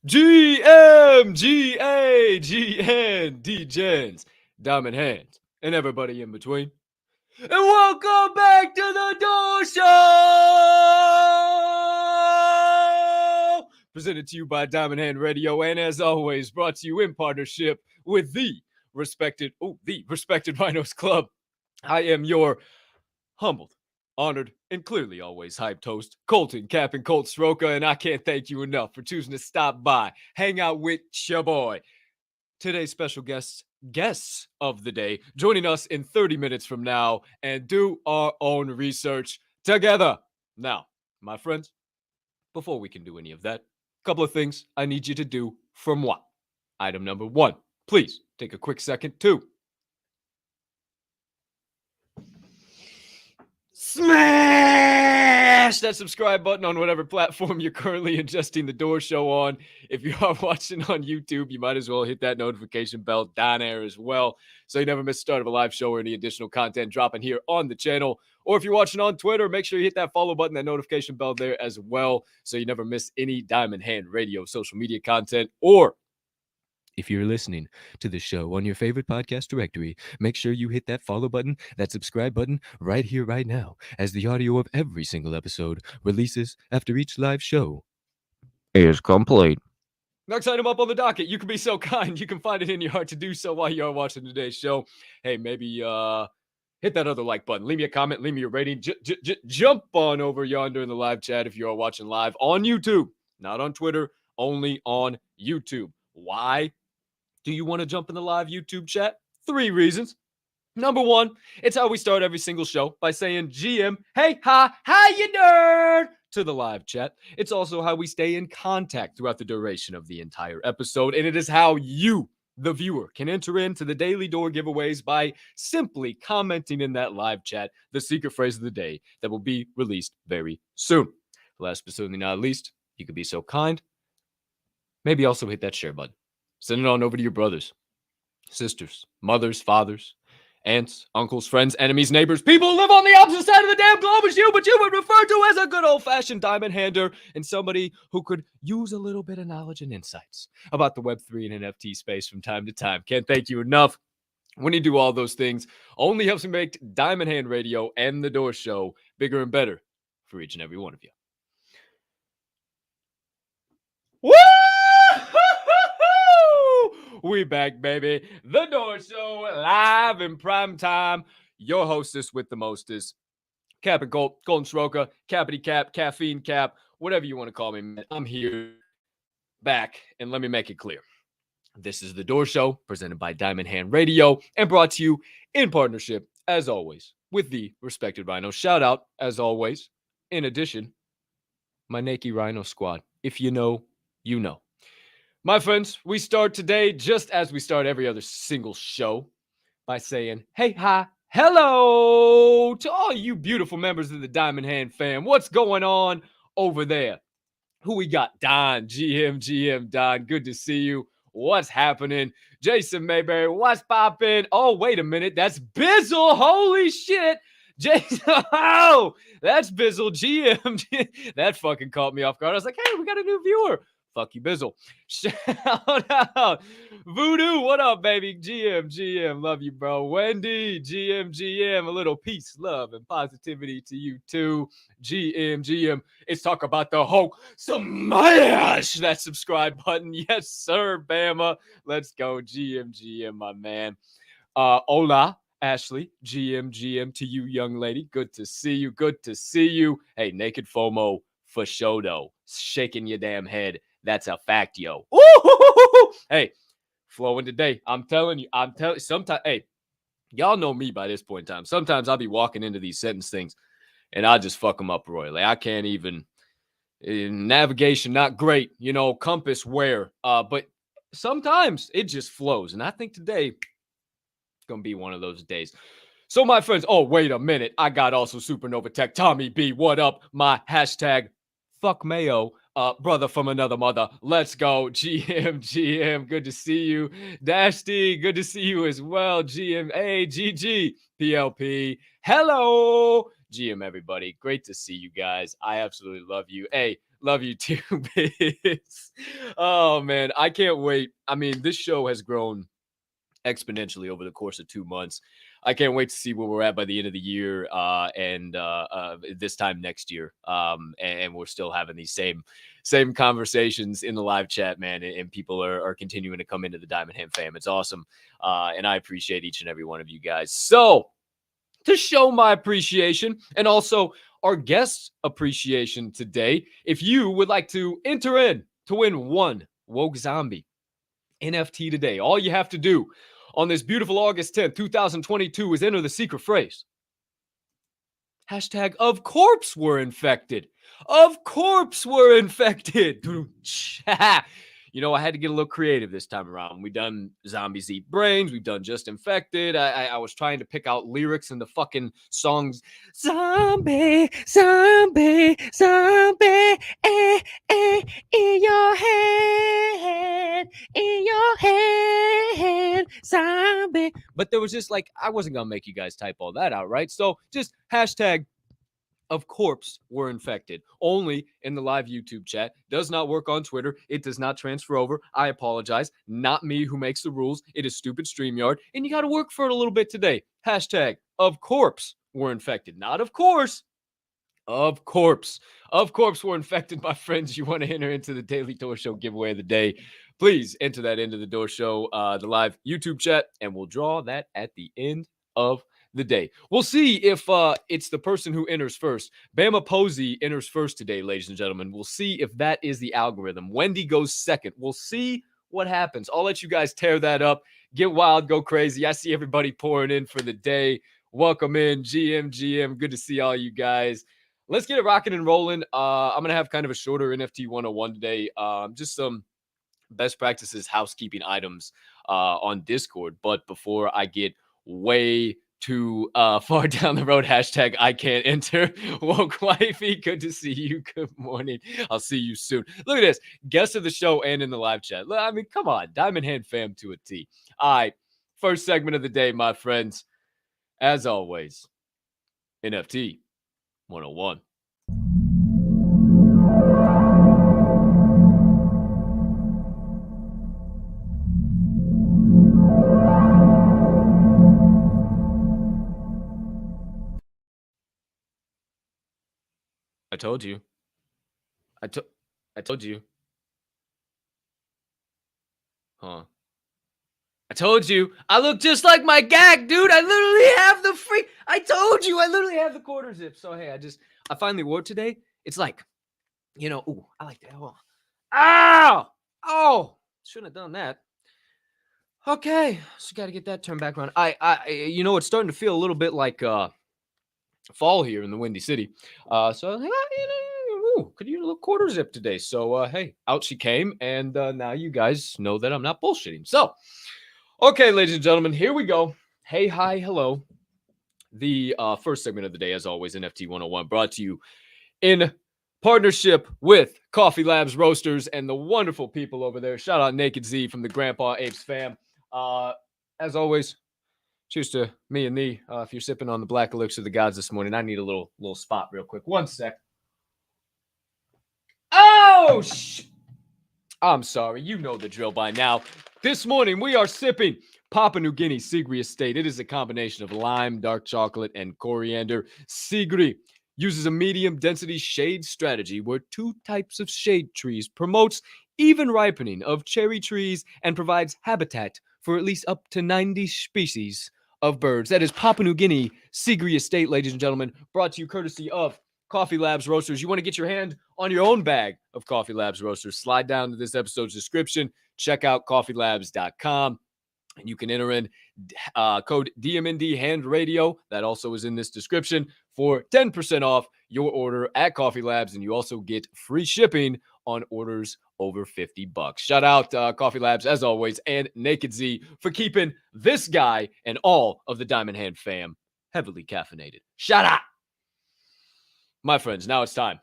GMGAGN, D-Gens, Diamond Hands, and everybody in between. And welcome back to the Door Show! Presented to you by Diamond Hand Radio, and as always, brought to you in partnership with the Respected Rhinos Club. I am your humbled, honored, and clearly always hyped host, Colton Cap and Colt Sroka, and I can't thank you enough for choosing to stop by, hang out with your boy. Today's special guests of the day, joining us in 30 minutes from now and do our own research together. Now, my friends, before we can do any of that, a couple of things I need you to do for moi. Item number one, please take a quick second to smash that subscribe button on whatever platform you're currently ingesting the Door Show on. If you are watching on YouTube, you might as well hit that notification bell down there as well, so you never miss the start of a live show or any additional content dropping here on the channel. Or if you're watching on Twitter, make sure you hit that follow button, that notification bell there as well, so you never miss any Diamond Hand Radio social media content. Or if you're listening to the show on your favorite podcast directory, make sure you hit that follow button, that subscribe button right here, right now, as the audio of every single episode releases after each live show is complete. Next item up on the docket, you can be so kind, you can find it in your heart to do so while you are watching today's show. Hey, maybe hit that other like button, leave me a comment, leave me a rating, jump on over yonder in the live chat if you are watching live on YouTube, not on Twitter, only on YouTube. Why do you want to jump in the live YouTube chat? 3 reasons. Number 1, it's how we start every single show by saying GM, hey, hi, how you nerd, to the live chat. It's also how we stay in contact throughout the duration of the entire episode, and it is how you, the viewer, can enter into the daily door giveaways by simply commenting in that live chat the secret phrase of the day that will be released very soon. Last but certainly not least, you could be so kind, maybe also hit that share button. Send it on over to your brothers, sisters, mothers, fathers, aunts, uncles, friends, enemies, neighbors, people who live on the opposite side of the damn globe as you, but you would refer to as a good old-fashioned diamond hander and somebody who could use a little bit of knowledge and insights about the Web3 and NFT space from time to time. Can't thank you enough. When you do all those things, only helps me make Diamond Hand Radio and The Door Show bigger and better for each and every one of you. Woo! We back, baby. The Door Show, live in prime time. Your hostess with the mostest, Cap and Colt, Golden Sroka, Cappity Cap, Caffeine Cap, whatever you want to call me, man. I'm here, back, and let me make it clear. This is The Door Show, presented by Diamond Hand Radio, and brought to you in partnership, as always, with the Respected Rhino. Shout out, as always, in addition, my Naked Rhino squad. If you know, you know. My friends, we start today just as we start every other single show by saying, hey, hi, hello to all you beautiful members of the Diamond Hand fam. What's going on over there? Who we got? Don, GM, Don, good to see you. What's happening? Jason Mayberry, what's popping? Oh, wait a minute. That's Bizzle. Holy shit. Jason, oh, that's Bizzle, GM. That fucking caught me off guard. I was like, hey, we got a new viewer. Fuck you, Bizzle. Shout out. Voodoo, what up, baby? GM, love you, bro. Wendy, GM, a little peace, love, and positivity to you, too. GM, it's talk about the Hulk. Smash that subscribe button. Yes, sir, Bama. Let's go, GM, my man. Hola, Ashley, GM to you, young lady. Good to see you. Hey, Naked FOMO, for show, though. Shaking your damn head. That's a fact, yo. Ooh, hey, flowing today. I'm telling you, sometimes, hey, y'all know me by this point in time. Sometimes I'll be walking into these sentence things and I just fuck them up royally. I can't even, navigation, not great, compass where, but sometimes it just flows. And I think today it's going to be one of those days. So my friends, oh, wait a minute. I got also Supernova Tech, Tommy B, what up? My hashtag, fuck Mayo. Brother from another mother. Let's go. GM, good to see you. Dash D, good to see you as well. GM, hey, GG, PLP, hello. GM, everybody, great to see you guys. I absolutely love you. Hey, Love you too, Biz. Oh man, I can't wait. I mean, this show has grown exponentially over the course of 2 months. I can't wait to see where we're at by the end of the year and this time next year. And we're still having these same conversations in the live chat, man. And people are continuing to come into the Diamond Hand fam. It's awesome. And I appreciate each and every one of you guys. So to show my appreciation and also our guest appreciation today, if you would like to enter in to win one Woke Zombie NFT today, all you have to do on this beautiful August 10th, 2022 is enter the secret phrase. Hashtag of corpse were infected. Of corpse were infected. You know, I had to get a little creative this time around. We've done Zombies Eat Brains. We've done Just Infected. I was trying to pick out lyrics in the fucking songs. Zombie, zombie, zombie, in your head, zombie. But there was just like, I wasn't going to make you guys type all that out, right? So just hashtag of corpse were infected only in the live YouTube chat. Does not work on Twitter. It does not transfer over. I apologize. Not me who makes the rules. It is stupid StreamYard. And you got to work for it a little bit today. Hashtag of corpse were infected. Not of course. Of corpse. Of corpse were infected, my friends. You want to enter into the Daily Door Show giveaway of the day. Please enter that into the Door Show, the live YouTube chat, and we'll draw that at the end of the day. We'll see if it's the person who enters first. Bama Posey enters first today, ladies and gentlemen. We'll see if that is the algorithm. Wendy goes second. We'll see what happens. I'll let you guys tear that up. Get wild, go crazy. I see everybody pouring in for the day. Welcome in, GM. Good to see all you guys. Let's get it rocking and rolling. I'm going to have kind of a shorter NFT 101 today. Just some best practices, housekeeping items on Discord. But before I get way too far down the road, hashtag I can't enter. Woke wifey, good to see you. Good morning. I'll see you soon. Look at this. Guest of the show and in the live chat. I mean, come on. Diamond Hand fam to a T. All right. First segment of the day, my friends. As always, NFT 101. I told you. I told you. Huh. I told you. I look just like my gag, dude. I literally have the free. I told you. I literally have the quarter zip. So, hey, I finally wore it today. It's like, you know, ooh, I like that. Oh, ow! Oh, shouldn't have done that. Okay. So, got to get that turned back around. You know, it's starting to feel a little bit like fall here in the Windy City. So, could use a little quarter zip today. So, hey, out she came. And now you guys know that I'm not bullshitting. So, okay, ladies and gentlemen, here we go. Hey, hi, hello. The first segment of the day, as always, NFT 101, brought to you in partnership with Coffee Labs Roasters and the wonderful people over there. Shout out Naked Z from the Grandpa Apes fam. As always, cheers to me and thee. If you're sipping on the Black Elixir of the Gods this morning, I need a little spot real quick. One sec. Oh, I'm sorry. You know the drill by now. This morning, we are sipping Papua New Guinea Sigri Estate. It is a combination of lime, dark chocolate, and coriander. Sigri uses a medium density shade strategy where two types of shade trees promotes even ripening of cherry trees and provides habitat for at least up to 90 species of birds. That is Papua New Guinea Sigri Estate, ladies and gentlemen, brought to you courtesy of Coffee Labs Roasters. You want to get your hand on your own bag of Coffee Labs Roasters, slide down to this episode's description, check out coffeelabs.com, and you can enter in code DMND Hand Radio. That also is in this description for 10% off your order at Coffee Labs, and you also get free shipping on orders over $50. Shout out Coffee Labs, as always, and Naked Z for keeping this guy and all of the Diamond Hand fam heavily caffeinated. Shout out! My friends, now it's time.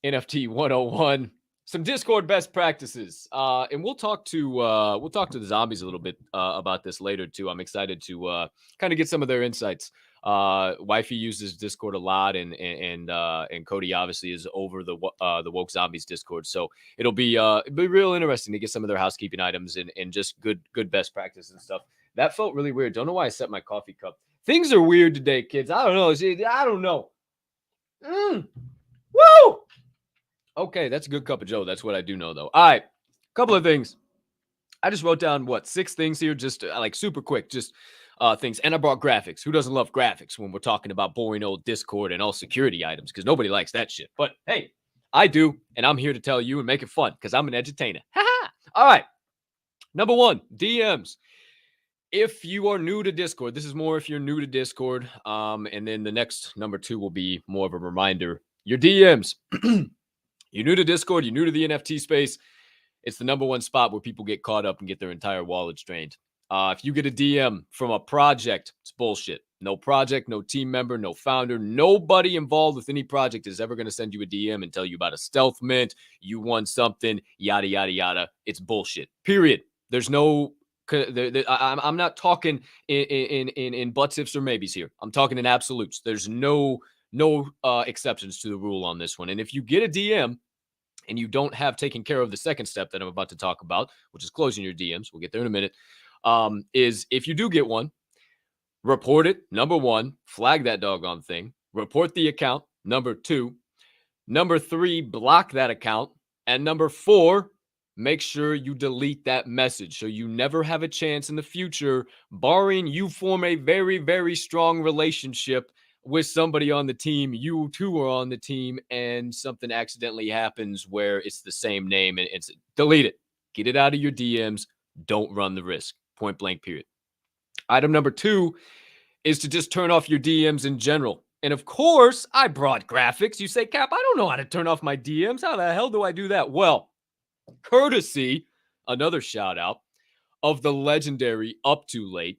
NFT 101. Some Discord best practices. And we'll talk to the zombies a little bit about this later too. I'm excited to kind of get some of their insights Wifey uses Discord a lot, and Cody obviously is over the Woke Zombies Discord. So it'll be real interesting to get some of their housekeeping items and just good best practice and stuff. That felt really weird. Don't know why I set my coffee cup. Things are weird today, kids. I don't know. I don't know. Woo! Okay, that's a good cup of Joe. That's what I do know, though. All right, couple of things. I just wrote down, 6 things here, just like super quick, just things. And I brought graphics. Who doesn't love graphics when we're talking about boring old Discord and all security items? Because nobody likes that shit. But hey, I do. And I'm here to tell you and make it fun because I'm an entertainer. All right. Number 1, DMs. If you are new to Discord, this is more if you're new to Discord. And then the next number 2 will be more of a reminder. Your DMs. You're new to Discord. You're new to the NFT space. It's the number 1 spot where people get caught up and get their entire wallets drained. If you get a DM from a project, it's bullshit. No project, no team member, no founder, nobody involved with any project is ever going to send you a DM and tell you about a stealth mint, you won something, yada, yada, yada. It's bullshit. Period. There's no... I'm not talking in butts, ifs, or maybes here. I'm talking in absolutes. There's no exceptions to the rule on this one. And if you get a DM and you don't have taken care of the second step that I'm about to talk about, which is closing your DMs, we'll get there in a minute, is if you do get one, report it. Number 1, flag that doggone thing. Report the account. Number 2. Number 3, block that account. And number 4, make sure you delete that message so you never have a chance in the future, barring you form a very, very strong relationship with somebody on the team, you two are on the team, and something accidentally happens where it's the same name, and it's delete it. Get it out of your DMs. Don't run the risk. Point blank, period. Item number 2 is to just turn off your DMs in general. And of course, I brought graphics. You say, Cap, I don't know how to turn off my DMs. How the hell do I do that? Well, courtesy, another shout out, of the legendary Up Too Late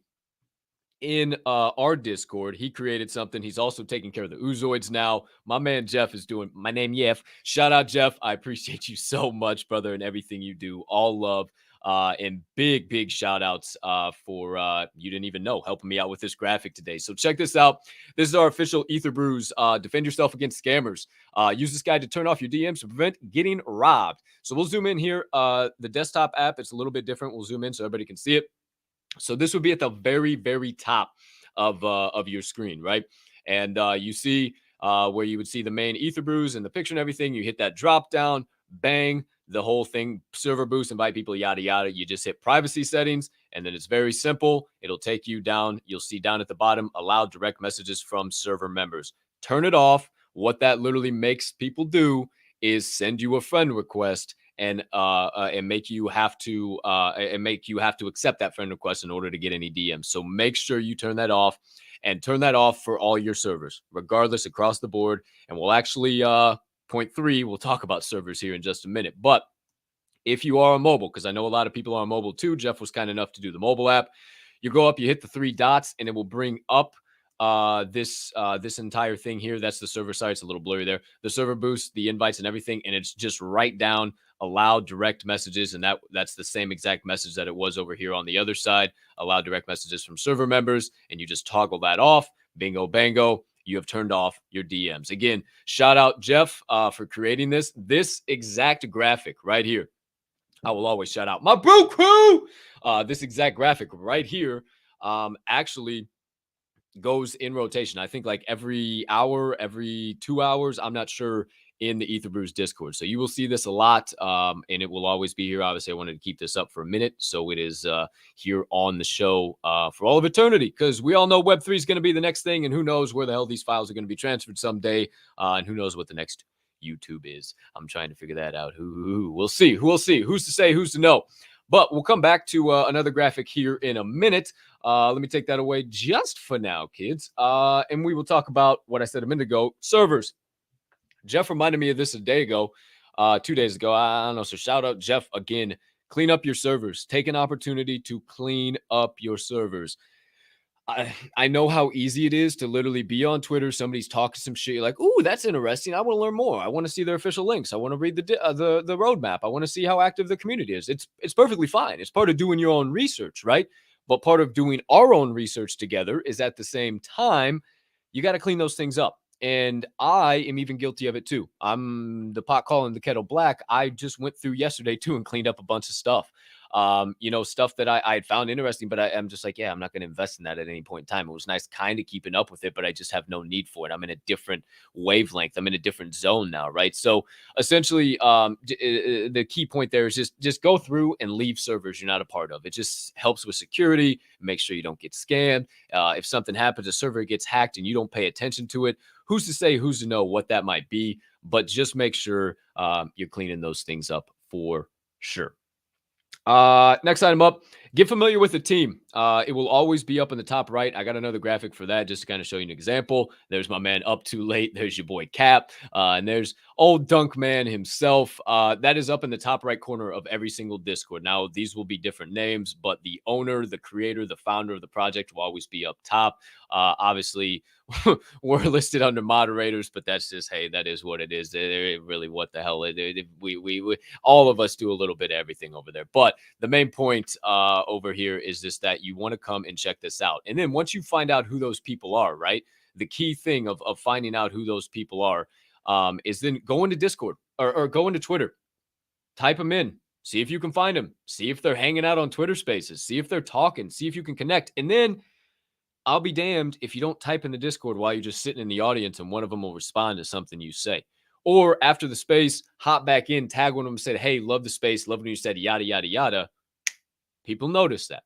in our Discord. He created something. He's also taking care of the Oozoids now. My man Jeff is doing, my name Jeff. Shout out, Jeff. I appreciate you so much, brother, and everything you do. All love. And big shout outs for you didn't even know helping me out with this graphic today. So check this out. This is our official Ether Brews. Defend yourself against scammers. Use this guide to turn off your DMs to prevent getting robbed. So we'll zoom in here. The desktop app, it's a little bit different. We'll zoom in so everybody can see it. So this would be at the very, very top of your screen, right? And you see where you would see the main Ether Brews and the picture and everything. You hit that drop down, bang. The whole thing, server boost, invite people, yada, yada. You just hit privacy settings, and then it's very simple. It'll take you down. You'll see down at the bottom, allow direct messages from server members. Turn it off. What that literally makes people do is send you a friend request and make you have to accept that friend request in order to get any DMs. So make sure you turn that off, and turn that off for all your servers, regardless, across the board. And we'll actually... Point 3, we'll talk about servers here in just a minute. But if you are on mobile, because I know a lot of people are on mobile too, Jeff was kind enough to do the mobile app. You go up, you hit the 3 dots, and it will bring up this entire thing here. That's the server side. It's a little blurry there. The server boost, the invites, and everything, and it's just right down allow direct messages, and that's the same exact message that it was over here on the other side. Allow direct messages from server members, and you just toggle that off. Bingo, bango. You have turned off your DMs. Again, shout out Jeff for creating this exact graphic right here. I will always shout out my bro crew. This exact graphic right here actually goes in rotation. I think like every hour, every 2 hours. I'm not sure, in the Ether Brews Discord. So you will see this a lot, and it will always be here. Obviously, I wanted to keep this up for a minute, so it is here on the show for all of eternity, because we all know Web3 is going to be the next thing, and who knows where the hell these files are going to be transferred someday, and who knows what the next YouTube is. I'm trying to figure that out. We'll see. We'll see. Who's to say? Who's to know? But we'll come back to another graphic here in a minute. Let me take that away just for now, kids. And we will talk about what I said a minute ago, servers. Jeff reminded me of this a day ago, 2 days ago. I don't know. So shout out, Jeff, again. Clean up your servers. Take an opportunity to clean up your servers. I know how easy it is to literally be on Twitter. Somebody's talking some shit. You're like, ooh, that's interesting. I want to learn more. I want to see their official links. I want to read the roadmap. I want to see how active the community is. It's perfectly fine. It's part of doing your own research, right? But part of doing our own research together is at the same time you got to clean those things up. And I am even guilty of it too. I'm the pot calling the kettle black. I just went through yesterday too and cleaned up a bunch of stuff. Stuff that I had found interesting, but I'm just like, yeah, I'm not going to invest in that at any point in time. It was nice kind of keeping up with it, but I just have no need for it. I'm in a different wavelength. I'm in a different zone now, right? So essentially, the key point there is just go through and leave servers you're not a part of. It just helps with security. Make sure you don't get scammed. If something happens, a server gets hacked and you don't pay attention to it, who's to say, who's to know what that might be? But just make sure you're cleaning those things up for sure. Next item up, get familiar with the team. It will always be up in the top right. I got another graphic for that just to kind of show you an example. There's my man Up Too Late. There's your boy Cap. And there's old Dunk Man himself. That is up in the top right corner of every single Discord. Now, these will be different names, but the owner, the creator, the founder of the project will always be up top. Obviously, we're listed under moderators, but that's just, hey, that is what it is. Really, what the hell? We all of us do a little bit of everything over there. But the main point over here is just that you want to come and check this out. And then once you find out who those people are, right? The key thing of finding out who those people are is then go into Discord or go into Twitter, type them in, see if you can find them, see if they're hanging out on Twitter Spaces, see if they're talking, see if you can connect. And then I'll be damned if you don't type in the Discord while you're just sitting in the audience and one of them will respond to something you say. Or after the space, hop back in, tag one of them and say, hey, love the space, love when you said yada, yada, yada. People notice that.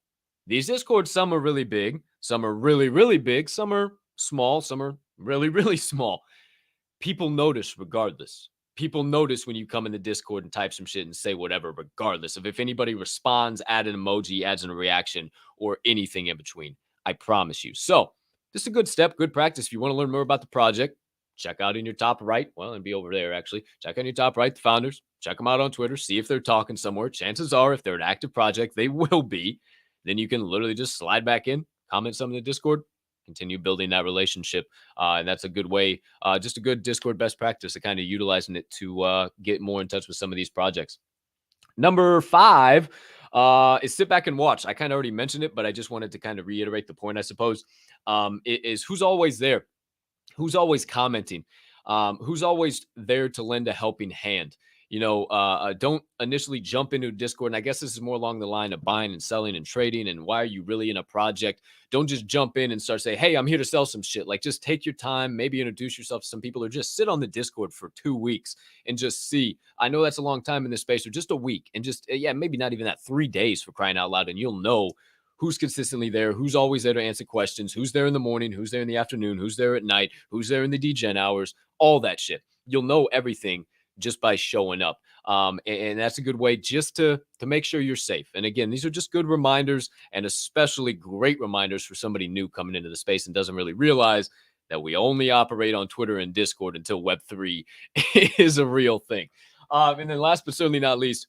These Discords, some are really big, some are really, really big, some are small, some are really, really small. People notice regardless. People notice when you come in the Discord and type some shit and say whatever, regardless of if anybody responds, add an emoji, adds a reaction, or anything in between. I promise you. So this is a good step, good practice. If you want to learn more about the project, check out in your top right. Well, and be over there, actually. Check on your top right, the founders. Check them out on Twitter. See if they're talking somewhere. Chances are, if they're an active project, they will be. Then you can literally just slide back in, comment some in the Discord, continue building that relationship. And that's a good way, just a good Discord best practice of kind of utilizing it to get more in touch with some of these projects. Number 5 is sit back and watch. I kind of already mentioned it, but I just wanted to kind of reiterate the point, I suppose, is who's always there, who's always commenting, who's always there to lend a helping hand. Don't initially jump into Discord. And I guess this is more along the line of buying and selling and trading. And why are you really in a project? Don't just jump in and start saying, hey, I'm here to sell some shit. Like, just take your time, maybe introduce yourself to some people, or just sit on the Discord for 2 weeks and just see. I know that's a long time in this space, or just a week, and just, maybe not even that, 3 days for crying out loud. And you'll know who's consistently there, who's always there to answer questions, who's there in the morning, who's there in the afternoon, who's there at night, who's there in the degen hours, all that shit. You'll know everything just by showing up. And that's a good way just to make sure you're safe. And again, these are just good reminders, and especially great reminders for somebody new coming into the space and doesn't really realize that we only operate on Twitter and Discord until Web3 is a real thing. And then last but certainly not least,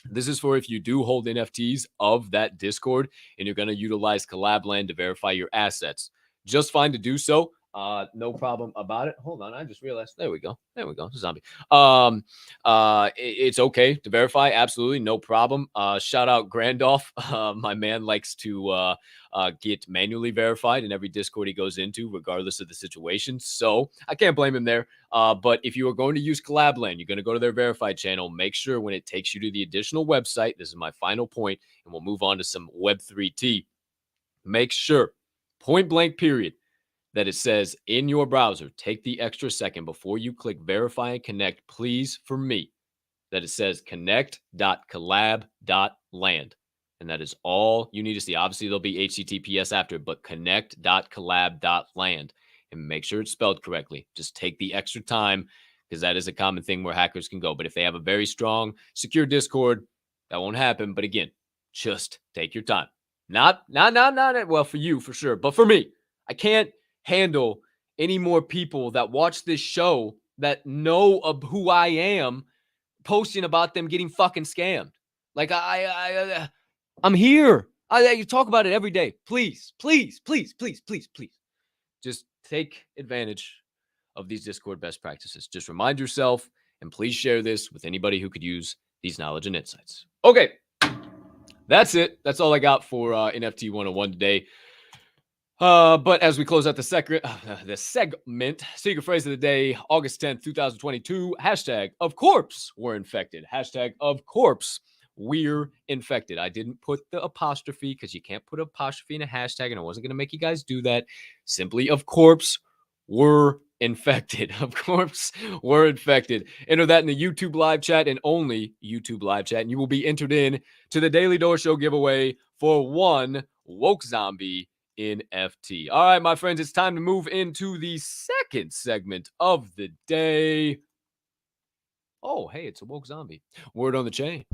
this is for if you do hold NFTs of that Discord and you're going to utilize Collabland to verify your assets. Just fine to do so. No problem about it. Hold on, I just realized. There we go. Zombie. It's okay to verify. Absolutely, no problem. Shout out Grandolph. My man likes to get manually verified in every Discord he goes into, regardless of the situation. So I can't blame him there. But if you are going to use Collabland, you're going to go to their verified channel. Make sure when it takes you to the additional website, this is my final point, and we'll move on to some Web3T. Make sure, point blank period, that it says in your browser, take the extra second before you click verify and connect, please, for me, that it says connect.collab.land. And that is all you need to see. Obviously, there'll be HTTPS after it, but connect.collab.land. And make sure it's spelled correctly. Just take the extra time, because that is a common thing where hackers can go. But if they have a very strong, secure Discord, that won't happen. But again, just take your time. Not well, for you, for sure. But for me, I can't handle any more people that watch this show that know of who I am posting about them getting fucking scammed. Like, I'm here. You talk about it every day. Please, please, please, please, please, please. Just take advantage of these Discord best practices. Just remind yourself, and please share this with anybody who could use these knowledge and insights. Okay. That's it. That's all I got for NFT 101 today. But as we close out the segment, secret phrase of the day, August 10th, 2022, hashtag of corpse we're infected. Hashtag of corpse we're infected. I didn't put the apostrophe because you can't put apostrophe in a hashtag, and I wasn't going to make you guys do that. Simply of corpse we're infected. Of corpse we're infected. Enter that in the YouTube live chat and only YouTube live chat, and you will be entered in to the Daily Door Show giveaway for one woke zombie NFT. All right, my friends, it's time to move into the second segment of the day. Oh, hey, it's a woke zombie. Word on the chain.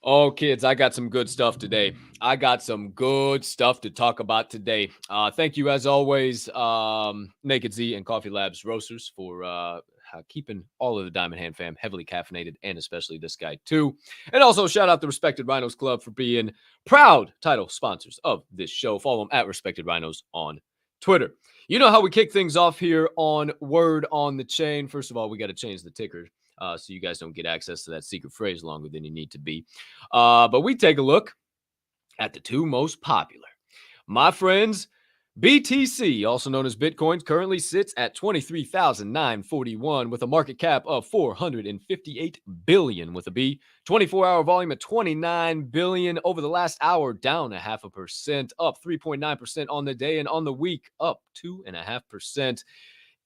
Oh, kids, I got some good stuff today. I got some good stuff to talk about today. Thank you, as always, Naked Z and Coffee Labs Roasters for keeping all of the Diamond Hand fam heavily caffeinated, and especially this guy, too. And also, shout out the Respected Rhinos Club for being proud title sponsors of this show. Follow them at Respected Rhinos on Twitter. You know how we kick things off here on Word on the Chain. First of all, we got to change the ticker. So you guys don't get access to that secret phrase longer than you need to be. But we take a look at the two most popular. My friends, BTC, also known as Bitcoin, currently sits at 23,941 with a market cap of 458 billion with a B. 24-hour volume at 29 billion over the last hour, down 0.5%, up 3.9% on the day, and on the week, up 2.5%.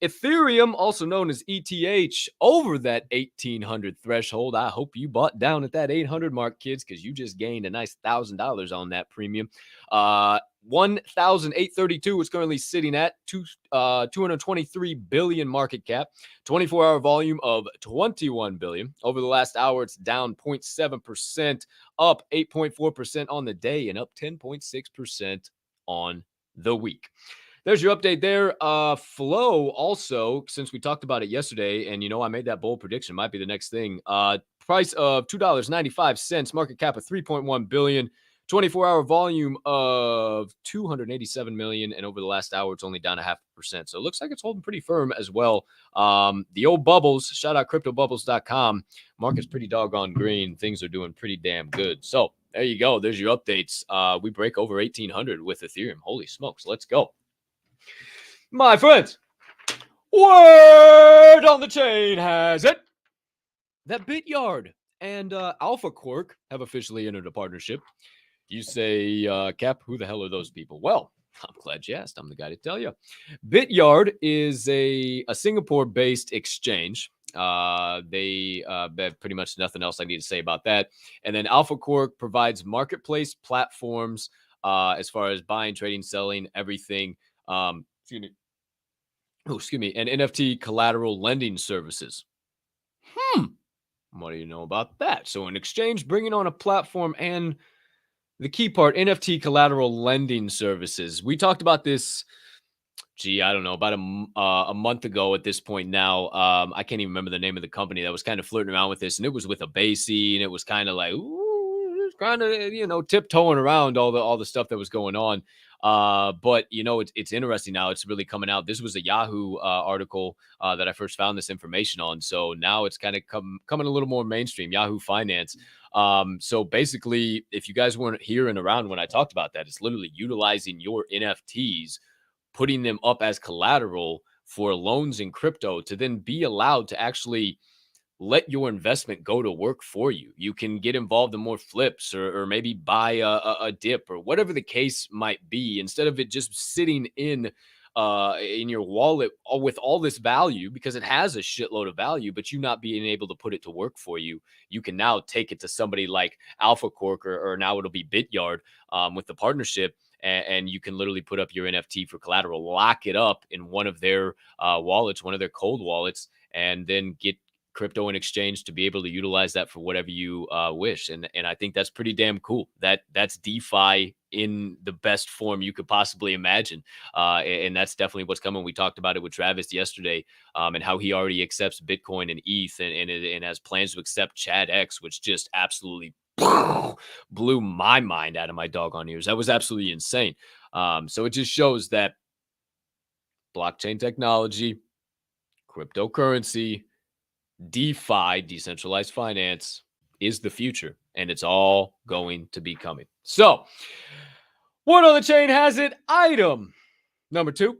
Ethereum, also known as ETH, over that 1,800 threshold. I hope you bought down at that 800 mark, kids, because you just gained a nice $1,000 on that premium. 1,832 is currently sitting at 223 billion market cap, 24-hour volume of 21 billion. Over the last hour, it's down 0.7%, up 8.4% on the day, and up 10.6% on the week. There's your update there. Flow also, since we talked about it yesterday, and I made that bold prediction, might be the next thing. Price of $2.95, market cap of 3.1 billion, 24-hour volume of 287 million, and over the last hour, it's only down 0.5%. So it looks like it's holding pretty firm as well. The old bubbles, shout out cryptobubbles.com. Market's pretty doggone green. Things are doing pretty damn good. So there you go. There's your updates. We break over 1,800 with Ethereum. Holy smokes. Let's go. My friends, word on the chain has it that Bityard and Alpha Quark have officially entered a partnership. You say, Cap, who the hell are those people? Well, I'm glad you asked. I'm the guy to tell you. Bityard is a Singapore-based exchange. They have pretty much nothing else I need to say about that. And then Alpha Quark provides marketplace platforms as far as buying, trading, selling, everything. Excuse me, and NFT collateral lending services. What do you know about that? So an exchange bringing on a platform, and the key part, NFT collateral lending services. We talked about this, I don't know, about a month ago at this point now. I can't even remember the name of the company that was kind of flirting around with this, and it was with a Basie, and it was kind of like, kind of, tiptoeing around all the stuff that was going on. But it's interesting now. It's really coming out. This was a Yahoo article that I first found this information on. So now it's kind of coming a little more mainstream. Yahoo Finance. So basically, if you guys weren't here and around when I talked about that, it's literally utilizing your NFTs, putting them up as collateral for loans in crypto to then be allowed to actually let your investment go to work for you. You can get involved in more flips or maybe buy a dip or whatever the case might be, instead of it just sitting in your wallet with all this value, because it has a shitload of value, but you not being able to put it to work for you. You can now take it to somebody like Alpha Quark or now it'll be Bityard with the partnership. And you can literally put up your NFT for collateral, lock it up in one of their wallets, one of their cold wallets, and then get crypto in exchange to be able to utilize that for whatever you wish. And I think that's pretty damn cool. That's DeFi in the best form you could possibly imagine. And that's definitely what's coming. We talked about it with Travis yesterday and how he already accepts Bitcoin and ETH and has plans to accept Chad X, which just absolutely blew my mind out of my doggone ears. That was absolutely insane. So it just shows that blockchain technology, cryptocurrency, DeFi, decentralized finance, is the future, and it's all going to be coming. So, Word on the Chain has it. Item number 2.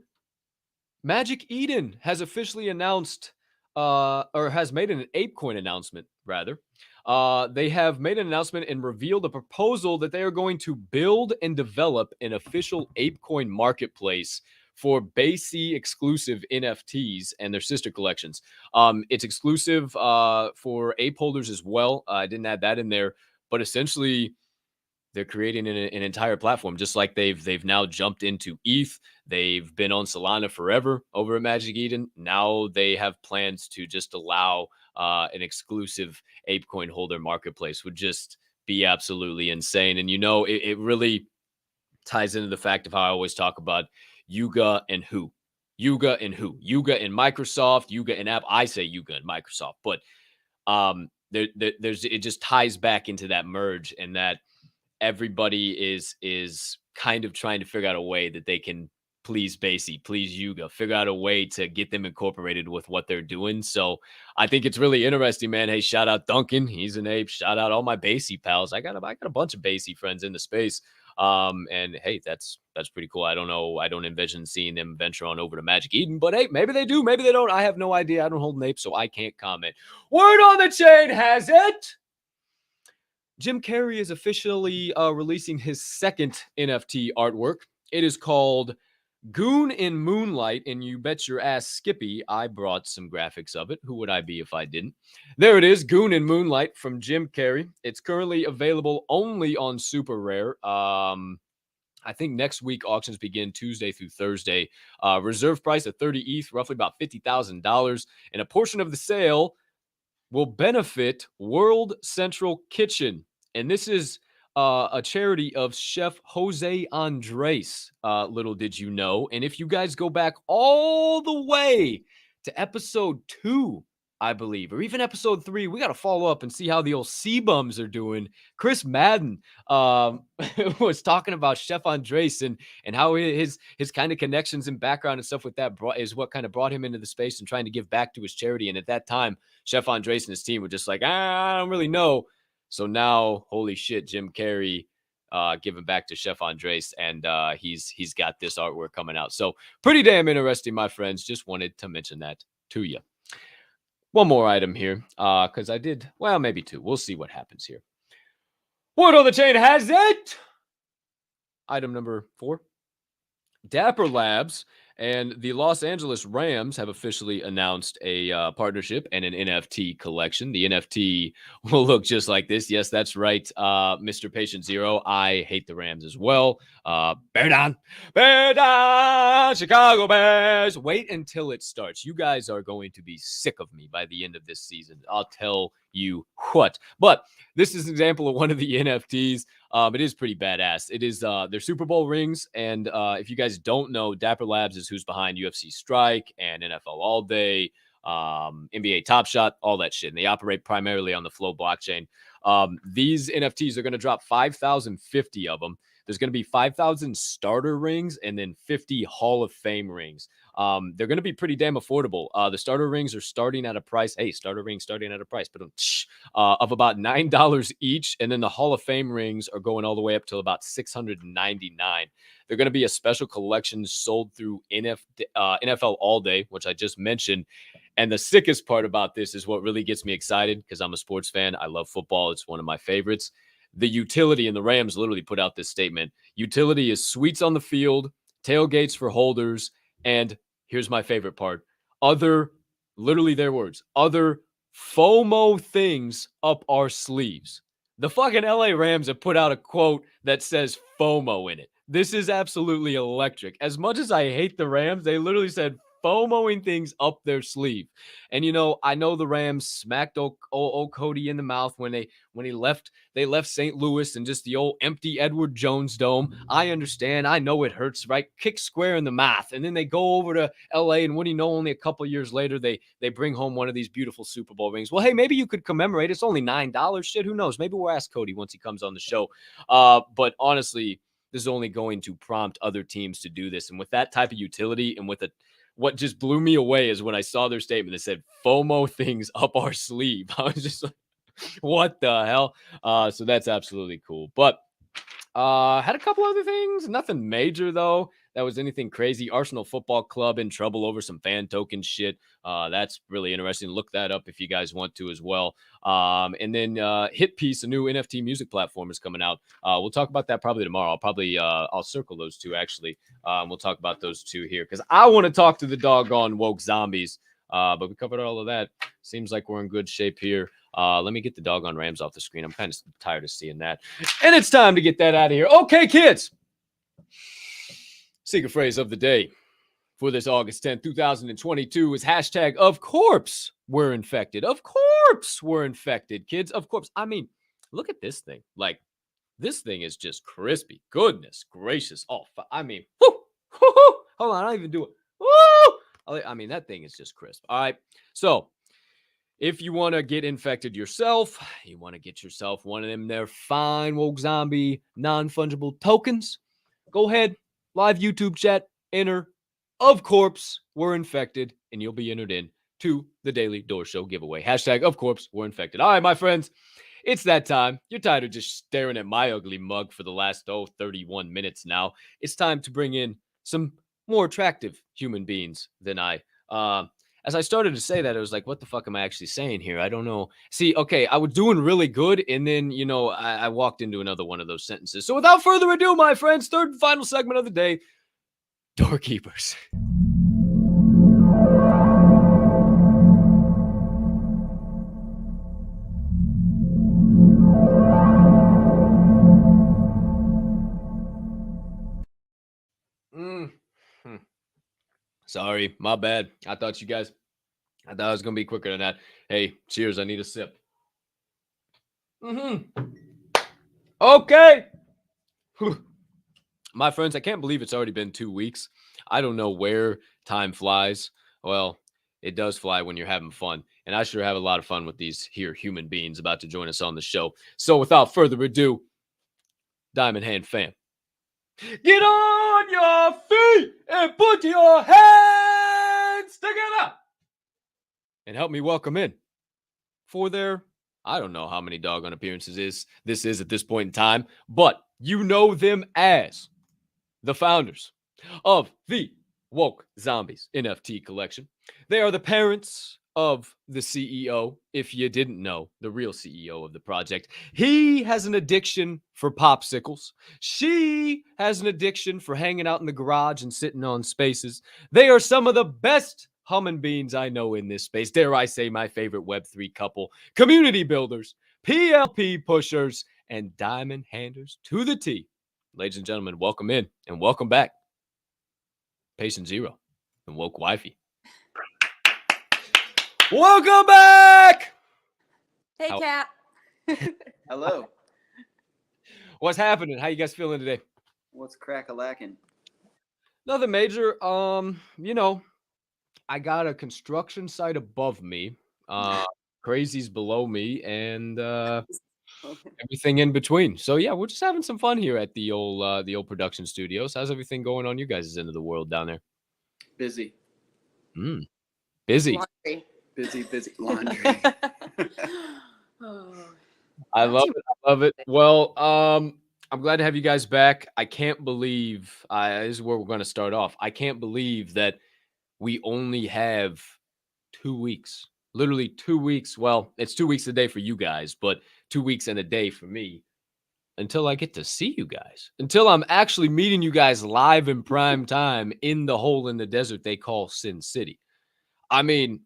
Magic Eden has officially announced, or has made an ApeCoin announcement, rather. They have made an announcement and revealed a proposal that they are going to build and develop an official ApeCoin marketplace for BASE exclusive NFTs and their sister collections. It's exclusive for ape holders as well. I didn't add that in there, but essentially they're creating an entire platform, just like they've now jumped into ETH. They've been on Solana forever over at Magic Eden. Now they have plans to just allow an exclusive ApeCoin holder marketplace. Would just be absolutely insane. And it really ties into the fact of how I always talk about Yuga and who. Yuga and who. Yuga and Microsoft, Yuga and Apple. I say Yuga and Microsoft, but there's it just ties back into that merge, and that everybody is kind of trying to figure out a way that they can please BASE, please Yuga, figure out a way to get them incorporated with what they're doing. So I think it's really interesting, man. Hey, shout out Duncan. He's an ape. Shout out all my BASE pals. I got a bunch of BASE friends in the space. And hey, that's pretty cool. I don't know. I don't envision seeing them venture on over to Magic Eden, but hey, maybe they do, maybe they don't. I have no idea. I don't hold an ape, so I can't comment. Word on the Chain has it. Jim Carrey is officially releasing his second NFT artwork. It is called Goon in Moonlight, and you bet your ass, Skippy, I brought some graphics of it. Who would I be if I didn't? There it is, Goon in Moonlight from Jim Carrey. It's currently available only on Super Rare. I think next week auctions begin Tuesday through Thursday. Reserve price of 30 ETH, roughly about $50,000, and a portion of the sale will benefit World Central Kitchen. And this is a charity of Chef Jose Andres, little did you know. And if you guys go back all the way to episode 2, I believe, or even episode 3, we got to follow up and see how the old C-bums are doing. Chris Madden was talking about Chef Andres and how his kind of connections and background and stuff with that is what kind of brought him into the space and trying to give back to his charity. And at that time, Chef Andres and his team were just like, I don't really know. So now, holy shit, Jim Carrey giving back to Chef Andres, and he's got this artwork coming out. So pretty damn interesting, my friends. Just wanted to mention that to you. One more item here, because I did, well, maybe 2. We'll see what happens here. Word on the Chain has it. Item number 4. Dapper Labs and the Los Angeles Rams have officially announced a partnership and an NFT collection. The NFT will look just like this. Yes, that's right, Mr. Patient Zero. I hate the Rams as well. Bear down, Chicago Bears. Wait until it starts. You guys are going to be sick of me by the end of this season. I'll tell you what. But this is an example of one of the NFTs. It is pretty badass. It is their Super Bowl rings. And if you guys don't know, Dapper Labs is who's behind UFC Strike and NFL All Day, NBA Top Shot, all that shit. And they operate primarily on the Flow blockchain. These NFTs are going to drop 5,050 of them. There's going to be 5,000 starter rings and then 50 Hall of Fame rings. They're going to be pretty damn affordable. The starter rings are starting at a price. Hey, starter rings starting at a price, but of about $9 each. And then the Hall of Fame rings are going all the way up to about $699. They're going to be a special collection sold through NFL All Day, which I just mentioned. And the sickest part about this is what really gets me excited, because I'm a sports fan. I love football. It's one of my favorites. The utility, and the Rams literally put out this statement. Utility is suites on the field, tailgates for holders, and here's my favorite part. Other, literally their words, other FOMO things up our sleeves. The fucking LA Rams have put out a quote that says FOMO in it. This is absolutely electric. As much as I hate the Rams, they literally said FOMOing things up their sleeve. And I know the Rams smacked old Cody in the mouth when they left St. Louis and just the old empty Edward Jones Dome. I understand. I know it hurts, right? Kick square in the mouth. And then they go over to LA, and what do you know, only a couple years later they bring home one of these beautiful Super Bowl rings. Well, hey, maybe you could commemorate. It's only $9. Shit, who knows? Maybe we'll ask Cody once he comes on the show. But honestly, this is only going to prompt other teams to do this. And with that type of utility and with what just blew me away is when I saw their statement that said FOMO things up our sleeve. I was just like, what the hell? So that's absolutely cool. But had a couple other things, nothing major though. That was anything crazy. Arsenal Football Club in trouble over some fan token shit. That's really interesting. Look that up if you guys want to as well. And then Hit Piece, a new NFT music platform, is coming out. We'll talk about that probably tomorrow. I'll circle those two actually. We'll talk about those two here because I want to talk to the doggone woke zombies. But we covered all of that. Seems like we're in good shape here. Let me get the doggone Rams off the screen. I'm kind of tired of seeing that. And it's time to get that out of here. Okay, kids. Secret phrase of the day for this August 10th, 2022 is hashtag of corpse we're infected. Of corpse we're infected, kids. Of corpse. I mean, look at this thing. Like, this thing is just crispy. Goodness gracious. Oh, I mean, whoo, whoo, whoo. Hold on. I don't even do it. Woo! I mean, that thing is just crisp. All right. So, if you want to get infected yourself, you want to get yourself one of them there fine woke zombie non-fungible tokens, go ahead, live YouTube chat, enter of corpse we're infected, and you'll be entered in to the Daily Door Show giveaway. Hashtag of corpse we're infected. All right, my friends, it's that time. You're tired of just staring at my ugly mug for the last 31 minutes now. It's time to bring in some more attractive human beings than I. As I started to say that, I was like, what the fuck am I actually saying here? I don't know. See, okay, I was doing really good, and then, I walked into another one of those sentences. So without further ado, my friends, third and final segment of the day, Doorkeepers. Sorry, my bad. I thought it was going to be quicker than that. Hey, cheers. I need a sip. Okay. My friends, I can't believe it's already been 2 weeks. I don't know where time flies. Well, it does fly when you're having fun. And I sure have a lot of fun with these here human beings about to join us on the show. So without further ado, Diamond Hand fam, get on your feet and put your hands together and help me welcome in for their, I don't know how many doggone appearances this is at this point in time, but you know them as the founders of the Woke Zombies NFT collection. They are the parents of the CEO, if you didn't know, the real CEO of the project. He has an addiction for popsicles. She has an addiction for hanging out in the garage and sitting on spaces. They are some of the best humming beans I know in this space. Dare I say my favorite Web3 couple, community builders, PLP pushers, and diamond handers to the T. Ladies and gentlemen, welcome in and welcome back. Patient Zero and Woke Wifey. Welcome back. Hey, Cat. Hello. What's happening? How you guys feeling today? What's crack-a-lackin'? Nothing major. I got a construction site above me, crazies below me, and everything in between. So yeah, we're just having some fun here at the old production studios. How's everything going on your guys' end of the world down there? Busy. Busy. Laundry. Busy. Laundry. I love it. Well, I'm glad to have you guys back. I can't believe this is where we're going to start off. I can't believe that we only have 2 weeks, literally 2 weeks. Well, it's 2 weeks a day for you guys, but 2 weeks and a day for me until I get to see you guys, until I'm actually meeting you guys live in prime time in the hole in the desert they call Sin City. I mean,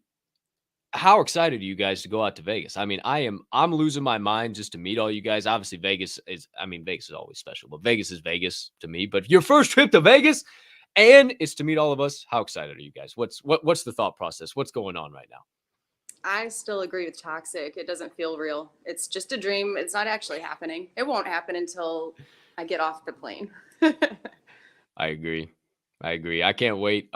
how excited are you guys to go out to Vegas? I mean, I'm losing my mind just to meet all you guys. Obviously, Vegas is always special, but Vegas is Vegas to me. But your first trip to Vegas, and it's to meet all of us. How excited are you guys? What's the thought process? What's going on right now? I still agree with Toxic. It doesn't feel real. It's just a dream. It's not actually happening. It won't happen until I get off the plane. I agree. I can't wait.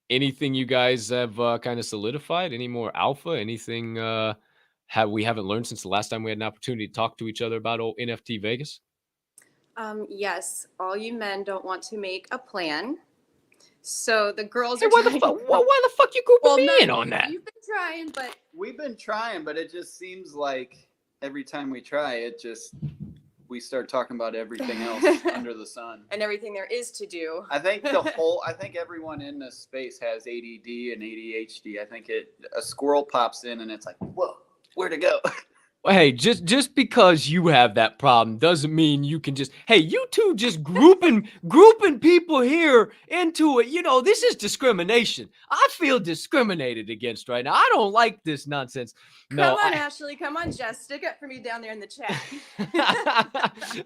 Anything you guys have kind of solidified? Any more alpha? Anything we haven't learned since the last time we had an opportunity to talk to each other about old NFT Vegas? Yes, all you men don't want to make a plan. So the girls Hey, are why the trying. fuck? Why the fuck you grouping me in on that? You've been trying, but We've been trying, but it just seems like every time we try, we start talking about everything else under the sun. and everything there is to do. I think everyone in this space has ADD and ADHD. I think a squirrel pops in and it's like, whoa, where to go? Hey, just because you have that problem doesn't mean you can just, hey, you two just grouping people here into it. You know, this is discrimination. I feel discriminated against right now. I don't like this nonsense. Come on, Ashley. Come on, Jess. Stick up for me down there in the chat.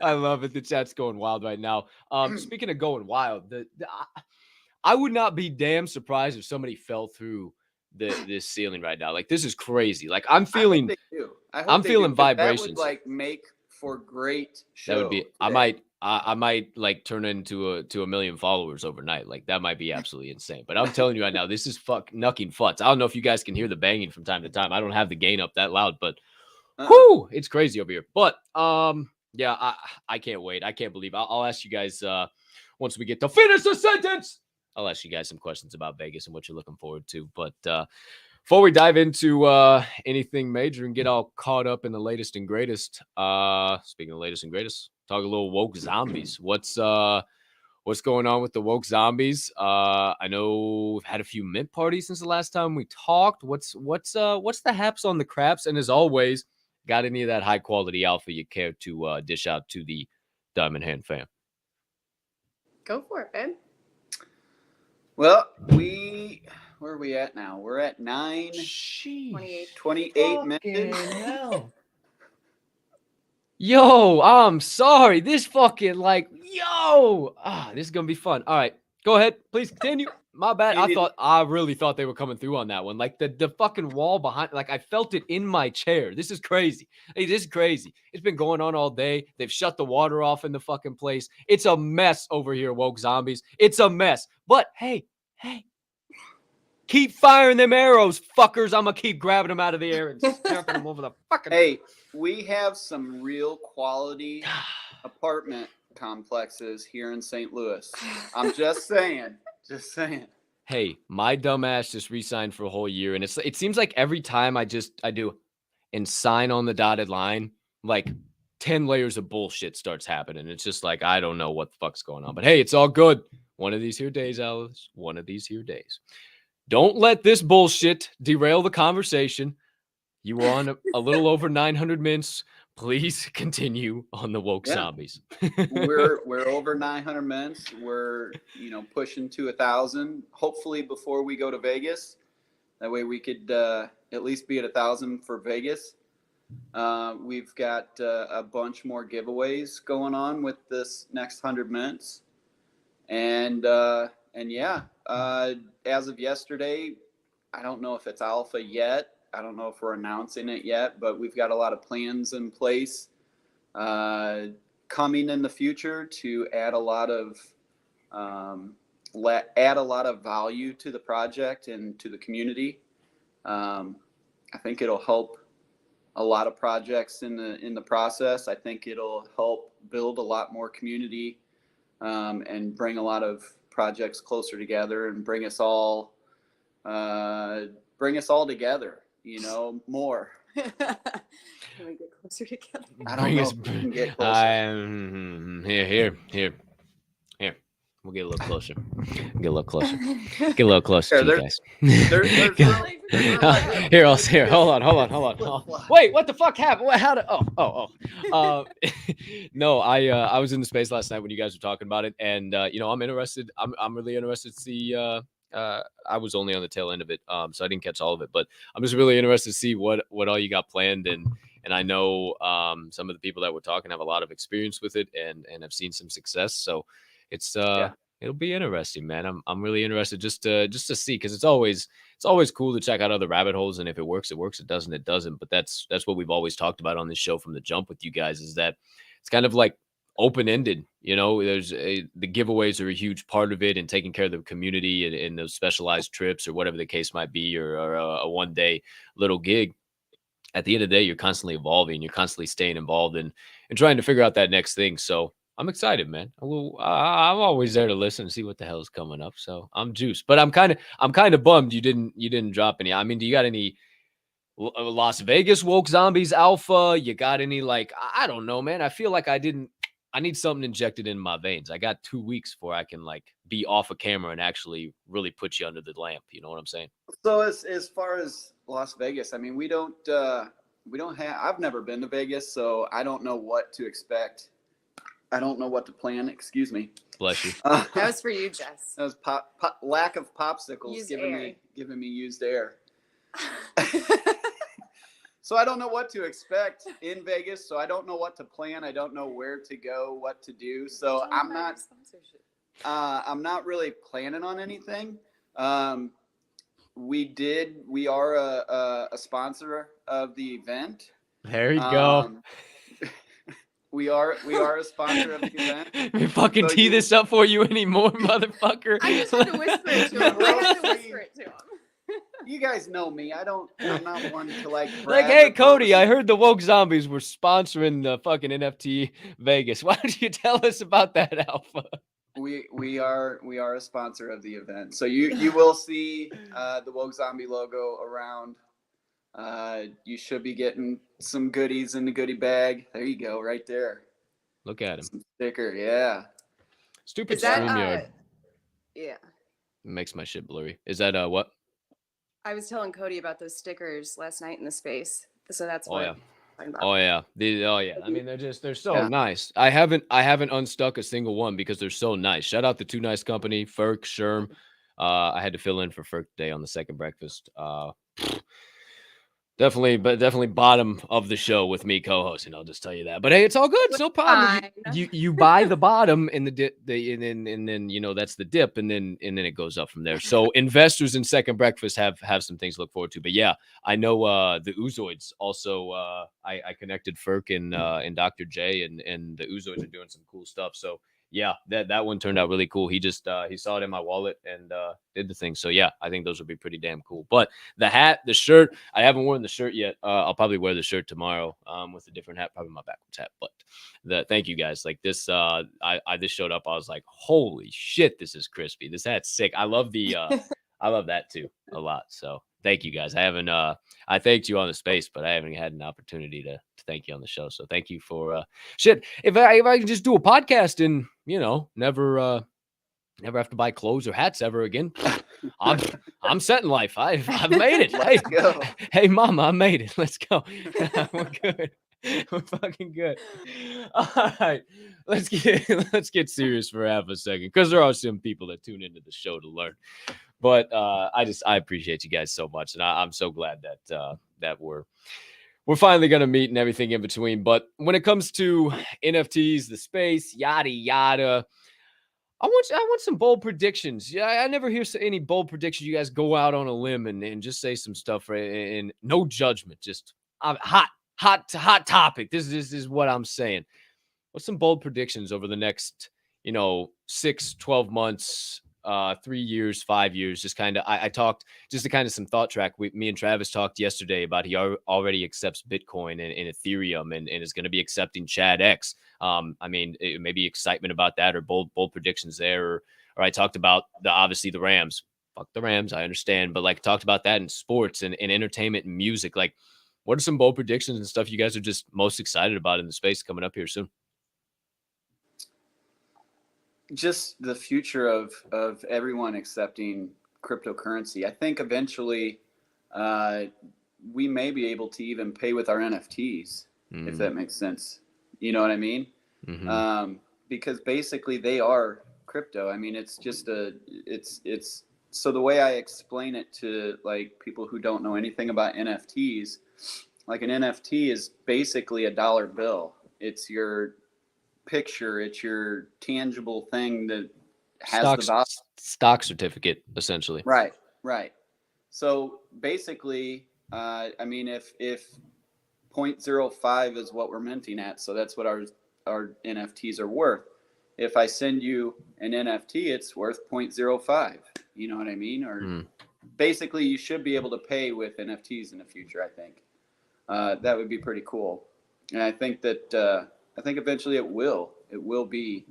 I love it. The chat's going wild right now. Speaking of going wild, I would not be damn surprised if somebody fell through this ceiling right now. Like, this is crazy. Like, I'm feeling I'm feeling vibrations. That would like make for great show. That would be. I might like turn into a million followers overnight. Like, that might be absolutely insane. But I'm telling you right now, this is nucking futz. I don't know if you guys can hear the banging from time to time. I don't have the gain up that loud, but whoo, it's crazy over here. But yeah, I can't wait. I can't believe. I'll ask you guys once we get to finish the sentence. I'll ask you guys some questions about Vegas and what you're looking forward to. But before we dive into anything major and get all caught up in the latest and greatest, speaking of latest and greatest, talk a little woke zombies. What's going on with the woke zombies? I know we've had a few mint parties since the last time we talked. What's the haps on the craps? And as always, got any of that high quality alpha you care to dish out to the Diamond Hand fam? Go for it, babe. Well, where are we at now? We're at 28 minutes. Hell. Yo, I'm sorry. This fucking this is gonna be fun. All right, go ahead, please continue. My bad. I really thought they were coming through on that one. Like the fucking wall behind, like I felt it in my chair. This is crazy. Hey, this is crazy. It's been going on all day. They've shut the water off in the fucking place. It's a mess over here, woke zombies. It's a mess. But hey, keep firing them arrows, fuckers. I'm gonna keep grabbing them out of the air and snapping them over the fucking. Hey, we have some real quality apartment complexes here in St. Louis. I'm just saying. Just saying. Hey, my dumbass just re-signed for a whole year, and it seems like every time I do and sign on the dotted line, like 10 layers of bullshit starts happening. It's just like, I don't know what the fuck's going on. But hey, it's all good. One of these here days, Alice. One of these here days. Don't let this bullshit derail the conversation. You were on a little over 900 minutes. Please continue on the woke zombies. we're over 900 minutes. We're pushing to 1,000. Hopefully before we go to Vegas. That way we could at least be at 1,000 for Vegas. We've got a bunch more giveaways going on with this next 100 minutes, and yeah. As of yesterday, I don't know if it's alpha yet. I don't know if we're announcing it yet, but we've got a lot of plans in place coming in the future to add a lot of value to the project and to the community. I think it'll help a lot of projects in the process. I think it'll help build a lot more community and bring a lot of projects closer together and bring us all together, more. Can we get closer together? I don't know if we can get closer. Here. We'll get a little closer. Get a little closer to you guys. Here. Hold on. Wait, what the fuck happened? How did? No, I was in the space last night when you guys were talking about it, and I'm interested. I'm really interested to see. I was only on the tail end of it, so I didn't catch all of it, but I'm just really interested to see what all you got planned, and I know some of the people that we're talking have a lot of experience with it and have seen some success, so. It's it'll be interesting, man. I'm really interested just to see, because it's always cool to check out other rabbit holes, and if it works, it works. It doesn't. But that's what we've always talked about on this show from the jump with you guys, is that it's kind of like open-ended. There's the giveaways are a huge part of it, and taking care of the community and those specialized trips or whatever the case might be, or a one-day little gig. At the end of the day, you're constantly evolving. You're constantly staying involved and trying to figure out that next thing. So. I'm excited, man. I'm always there to listen and see what the hell's coming up. So I'm juiced, but I'm kind of bummed you didn't drop any. I mean, do you got any Las Vegas woke zombies alpha? You got any like I don't know, man. I feel like I need something injected in my veins. I got 2 weeks before I can like be off a camera and actually really put you under the lamp. You know what I'm saying? So as far as Las Vegas, I mean, we don't have. I've never been to Vegas, so I don't know what to expect. I don't know what to plan. Excuse me. Bless you. That was for you, Jess. That was lack of popsicles Used giving air. me used air. So I don't know what to expect in Vegas. So I don't know what to plan. I don't know where to go, what to do. So I'm not really planning on anything. We are a sponsor of the event. There you go. We are a sponsor of the event. We fucking tee this up for you anymore, motherfucker. I just had to whisper it to him. I had to whisper it to him. You guys know me. I'm not one to like. Like, hey, Cody, I heard the woke zombies were sponsoring the fucking NFT Vegas. Why don't you tell us about that, Alpha? We are a sponsor of the event, so you will see the woke zombie logo around. You should be getting some goodies in the goodie bag. There you go, right there. Look at him. Some sticker, yeah. Stupid Is that, StreamYard. Yeah. Makes my shit blurry. Is that what? I was telling Cody about those stickers last night in the space. So that's Oh, what yeah. I'm talking about. Oh yeah. I mean, they're so Yeah. nice. I haven't unstuck a single one because they're so nice. Shout out to Too Nice Company, Ferk, Sherm. I had to fill in for Ferk today on the second breakfast. Definitely bottom of the show with me co-hosting. I'll just tell you that. But hey, it's all good. It's no problem. You buy the bottom and the dip, and then you know that's the dip, and then it goes up from there. So investors in second breakfast have some things to look forward to. But yeah, I know the Oozoids also. I connected Ferk and Dr. J, and the Oozoids are doing some cool stuff. So yeah, that one turned out really cool. He just he saw it in my wallet and did the thing. So yeah, I think those would be pretty damn cool. But the hat, the shirt, I haven't worn the shirt yet. I'll probably wear the shirt tomorrow with a different hat, probably my backwards hat. But thank you guys. Like this, I just showed up. I was like, holy shit, this is crispy. This hat's sick. I love the I love that too a lot. So thank you guys. I haven't I thanked you on the space, but I haven't had an opportunity to thank you on the show. So thank you for shit. If I can just do a podcast and never have to buy clothes or hats ever again, I'm set in life. I've made it. Let's go. Hey, mama, I made it. Let's go. We're good. We're fucking good. All right, let's get serious for half a second because there are some people that tune into the show to learn. But I appreciate you guys so much, and I'm so glad that we're finally gonna meet and everything in between. But when it comes to NFTs, the space, yada yada, I want some bold predictions. Yeah, I never hear any bold predictions. You guys go out on a limb and just say some stuff, right? And no judgment, just hot topic. This is what I'm saying. What's some bold predictions over the next 6, 12 months, 3 years, 5 years? Just kind of I talked just to kind of some thought track. Me and Travis talked yesterday about he already accepts Bitcoin and Ethereum and is going to be accepting Chad X. I mean, maybe excitement about that or bold predictions there. Or I talked about obviously the Rams. Fuck the Rams, I understand, but like talked about that in sports and entertainment and music. Like, what are some bold predictions and stuff you guys are just most excited about in the space coming up here soon? Just the future of everyone accepting cryptocurrency. I think eventually we may be able to even pay with our NFTs, if that makes sense. You know what I mean? Mm-hmm. Because basically they are crypto. I mean, it's just it's so the way I explain it to like people who don't know anything about NFTs, like an NFT is basically a dollar bill. It's your picture, it's your tangible thing that has the value. Stock certificate, essentially. Right. So basically, I mean, if 0.05 is what we're minting at, so that's what our NFTs are worth. If I send you an NFT, it's worth 0.05. You know what I mean? Or basically, you should be able to pay with NFTs in the future. I think that would be pretty cool, and I think that. I think eventually it will. it will be,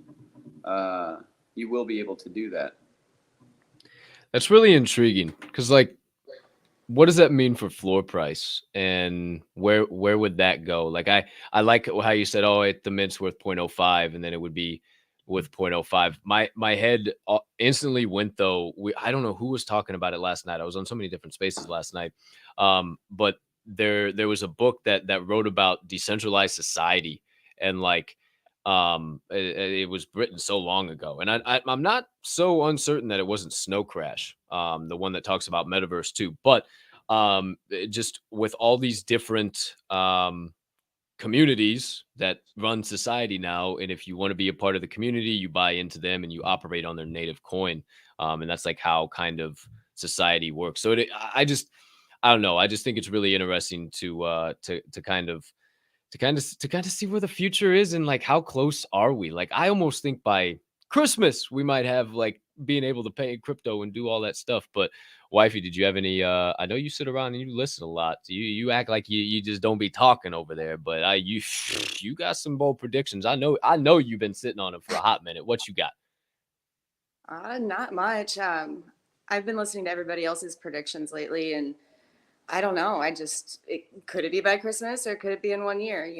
you will be able to do that. That's really intriguing because, like, what does that mean for floor price, and where would that go? Like, I like how you said, oh, the mint's worth 0.05, and then it would be with 0.05. My head instantly went though. I don't know who was talking about it last night. I was on so many different spaces last night, but there was a book that wrote about decentralized society, and like it was written so long ago, and I'm not so uncertain that it wasn't Snow Crash, the one that talks about metaverse too, but just with all these different communities that run society now, and if you want to be a part of the community, you buy into them and you operate on their native coin, and that's like how kind of society works. So I don't know, I just think it's really interesting to kind of see where the future is, and like how close are we. Like, I almost think by Christmas we might have like being able to pay in crypto and do all that stuff. But wifey, did you have any I know you sit around and you listen a lot, you act like you just don't be talking over there, but you got some bold predictions. I know you've been sitting on them for a hot minute. What you got? Not much. I've been listening to everybody else's predictions lately, and I don't know. Could it be by Christmas or could it be in 1 year,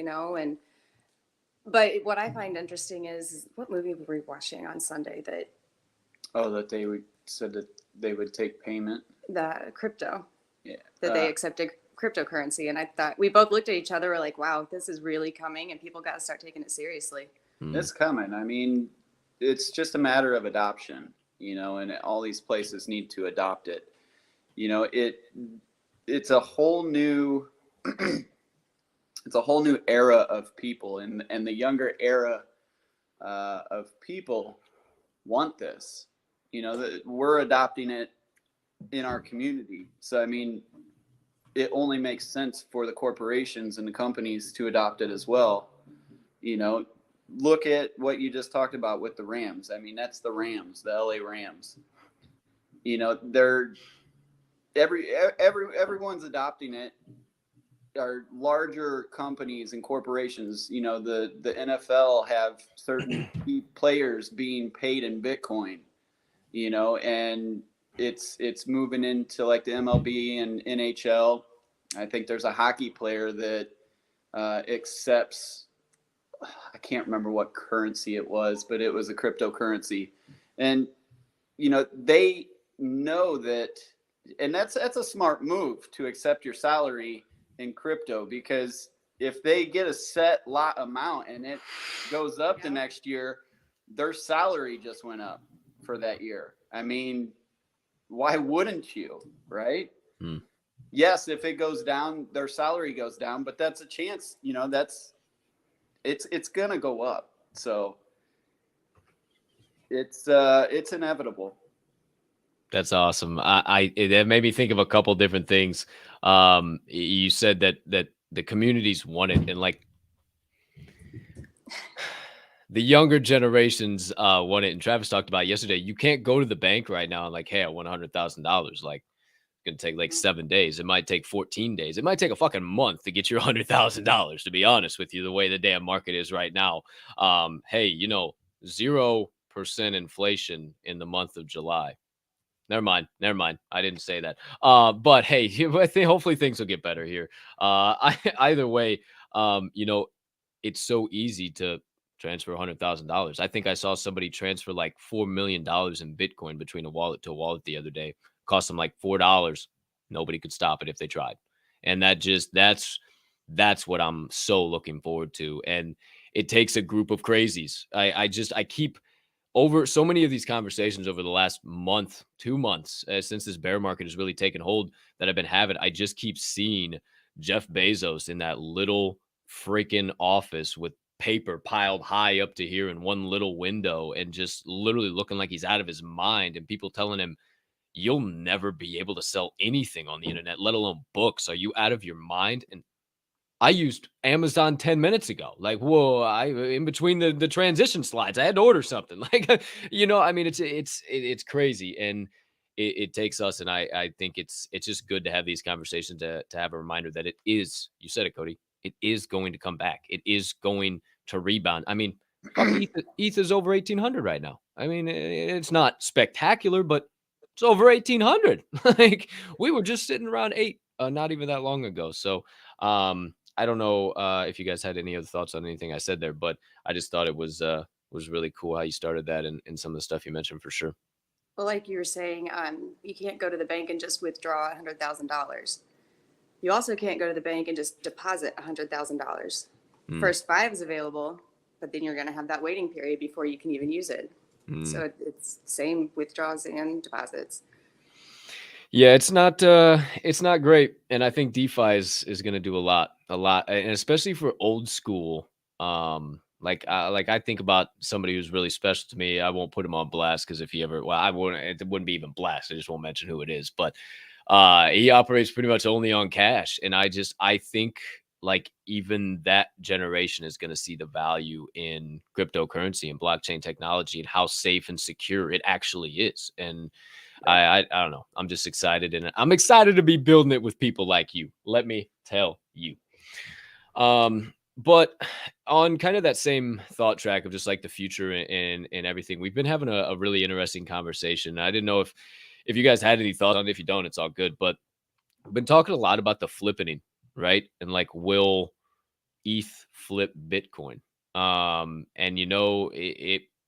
but what I find interesting is, what movie were we watching on Sunday that That said that they would take payment. the crypto, Yeah. that they accepted cryptocurrency. And I thought, we both looked at each other, we're like, wow, this is really coming and people got to start taking it seriously. It's coming. I mean, it's just a matter of adoption, and all these places need to adopt it. It's a whole new it's a whole new era of people, and the younger era of people want this. That we're adopting it in our community. So I mean, it only makes sense for the corporations and the companies to adopt it as well. Look at what you just talked about with the Rams. I mean, that's the Rams, the LA Rams. They're everyone's adopting it. Are larger companies and corporations. The NFL have certain key players being paid in Bitcoin. And it's moving into like the MLB and NHL. I think there's a hockey player that accepts, I can't remember what currency it was, but it was a cryptocurrency. And they know that, and that's a smart move to accept your salary in crypto, because if they get a set lot amount and it goes up the next year, their salary just went up for that year. I mean, why wouldn't you, right? Yes, if it goes down, their salary goes down, but that's a chance, it's gonna go up. So it's inevitable. That's awesome. That made me think of a couple different things. You said that the communities want it, and like the younger generations want it. And Travis talked about yesterday, you can't go to the bank right now and like, hey, I want $100,000. Like, it's gonna take like 7 days. It might take 14 days. It might take a fucking month to get your $100,000. To be honest with you, the way the damn market is right now. Hey, 0% inflation in the month of July. Never mind. I didn't say that. But hey, I think hopefully things will get better here. Either way, it's so easy to transfer $100,000. I think I saw somebody transfer like $4 million in Bitcoin between a wallet to a wallet the other day. Cost them like $4. Nobody could stop it if they tried. And that's what I'm so looking forward to. And it takes a group of crazies. I keep over so many of these conversations over the last month, 2 months, since this bear market has really taken hold that I've been having. I just keep seeing Jeff Bezos in that little freaking office with paper piled high up to here in one little window, and just literally looking like he's out of his mind, and people telling him, you'll never be able to sell anything on the internet, let alone books. Are you out of your mind? And I used Amazon 10 minutes ago. Like, whoa, in between the transition slides, I had to order something. Like, I mean, it's crazy. And it takes us. And I think it's just good to have these conversations, to have a reminder that it is, you said it, Cody, it is going to come back. It is going to rebound. I mean, Fuck, ETH is over 1,800 right now. I mean, it's not spectacular, but it's over 1,800. Like, we were just sitting around 8 not even that long ago. So I don't know if you guys had any other thoughts on anything I said there, but I just thought it was really cool how you started that and some of the stuff you mentioned for sure. Well, like you were saying, you can't go to the bank and just withdraw $100,000. You also can't go to the bank and just deposit $100,000. First 5 is available, but then you're going to have that waiting period before you can even use it. So it's the same withdrawals and deposits. Yeah, it's not great, and I think DeFi is going to do a lot, and especially for old school. Like I think about somebody who's really special to me. I won't put him on blast because if he ever, well, I wouldn't. It wouldn't be even blast. I just won't mention who it is. But he operates pretty much only on cash, and I think like even that generation is going to see the value in cryptocurrency and blockchain technology and how safe and secure it actually is. And I don't know. I'm just excited, and I'm excited to be building it with people like you. Let me tell you. But on kind of that same thought track of just like the future and everything, we've been having a really interesting conversation. I didn't know if you guys had any thoughts on it. If you don't, it's all good. But we've been talking a lot about the flippening, right? And like, will ETH flip Bitcoin? And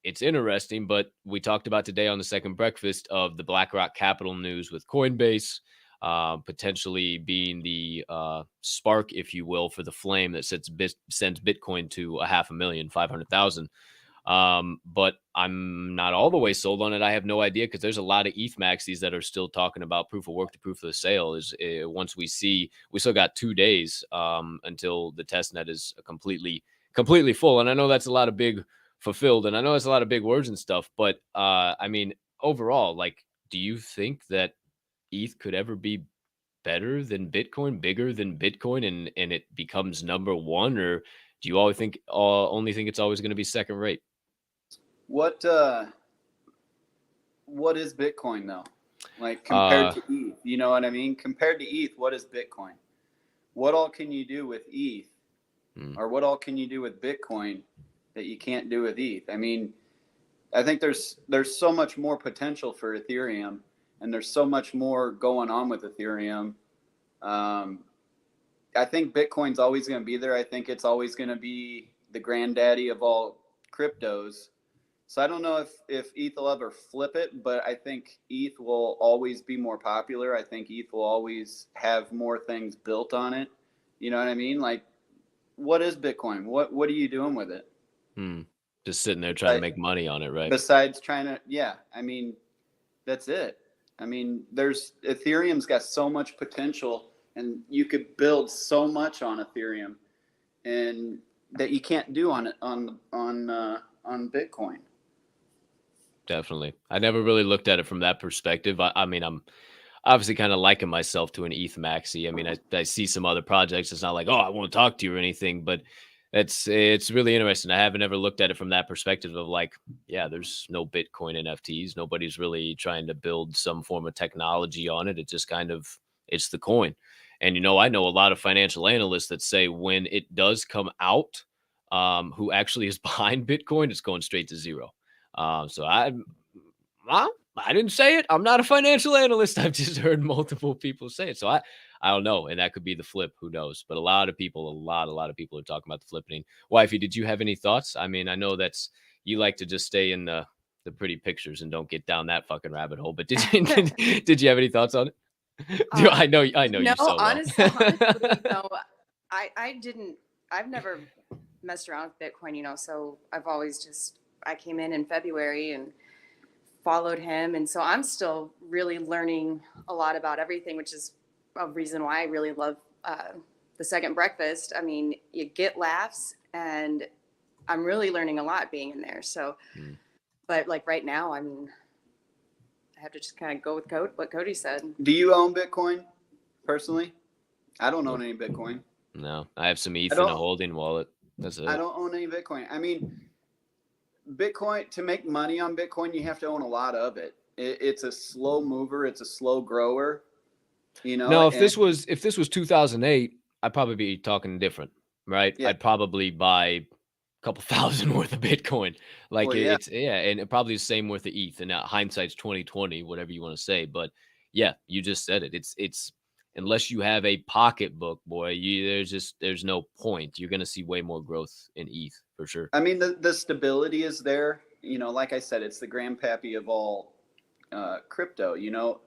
it's interesting, but we talked about today on the second breakfast of the BlackRock Capital news with Coinbase potentially being the spark, if you will, for the flame that sends Bitcoin to 500,000, 500,000. But I'm not all the way sold on it. I have no idea because there's a lot of ETH maxis that are still talking about proof of work to proof of the sale. Once we still got 2 days until the test net is completely full. And I know that's a lot of big fulfilled, and I know it's a lot of big words and stuff. But I mean, overall, like, do you think that ETH could ever be better than Bitcoin, bigger than Bitcoin, and it becomes number one, or do you always only think it's always going to be second rate? What is Bitcoin though? Like compared to ETH, you know what I mean? Compared to ETH, what is Bitcoin? What all can you do with ETH, or what all can you do with Bitcoin that you can't do with ETH? I mean, I think there's so much more potential for Ethereum, and there's so much more going on with Ethereum. I think Bitcoin's always going to be there. I think it's always going to be the granddaddy of all cryptos. So I don't know if ETH will ever flip it, but I think ETH will always be more popular. I think ETH will always have more things built on it. You know what I mean? Like, what is Bitcoin? What are you doing with it? Just sitting there trying to make money on it, right? Besides trying to, yeah, I mean, that's it. I mean, Ethereum's got so much potential, and you could build so much on Ethereum, and that you can't do on Bitcoin. Definitely. I never really looked at it from that perspective. I mean, I'm obviously kind of liking myself to an ETH maxi. I mean, I see some other projects. It's not like, oh, I won't talk to you or anything, but it's really interesting. I haven't ever looked at it from that perspective of like, yeah, there's no Bitcoin NFTs. Nobody's really trying to build some form of technology on it. It just kind of, it's the coin. And, I know a lot of financial analysts that say when it does come out, who actually is behind Bitcoin, it's going straight to zero. So I didn't say it. I'm not a financial analyst. I've just heard multiple people say it. So I don't know. And that could be the flip. Who knows? But a lot of people are talking about the flipping. Wifey, did you have any thoughts? I mean, I know you like to just stay in the pretty pictures and don't get down that fucking rabbit hole. But did you have any thoughts on it? I know you so honestly, well. no, I've never messed around with Bitcoin, so I've always I came in February and followed him. And so I'm still really learning a lot about everything, which is a reason why I really love the second breakfast. I mean, you get laughs, and I'm really learning a lot being in there. So, but like right now, I mean, I have to just kind of go with what Cody said. Do you own Bitcoin personally? I don't own any Bitcoin. No, I have some ETH in a holding wallet. That's it. I don't own any Bitcoin. I mean, Bitcoin, to make money on Bitcoin, you have to own a lot of it. It's a slow mover. It's a slow grower. No, if this was 2008, I'd probably be talking different, right? Yeah. I'd probably buy couple thousand worth of Bitcoin. Like Well, yeah. it's and probably the same worth of ETH. And now hindsight's 2020, whatever you want to say. But yeah, you just said it. It's unless you have a pocketbook, boy, there's no point. You're gonna see way more growth in ETH for sure. I mean, the stability is there. You know, like I said, it's the grandpappy of all crypto. You know,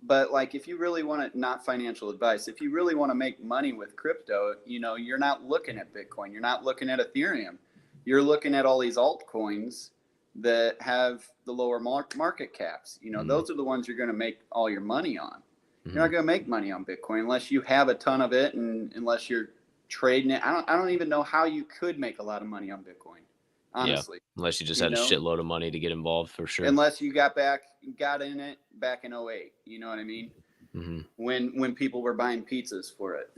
but like if you really want to, not financial advice, if you really want to make money with crypto, you know, you're not looking at Bitcoin, you're not looking at Ethereum, you're looking at all these altcoins that have the lower market caps. You know, those are the ones you're going to make all your money on. You're not going to make money on Bitcoin unless you have a ton of it, and unless you're trading it. I don't even know how you could make a lot of money on Bitcoin, honestly. Yeah, unless you just had a shitload of money to get involved, for sure. Unless you got in it back in 08. You know what I mean? When people were buying pizzas for it.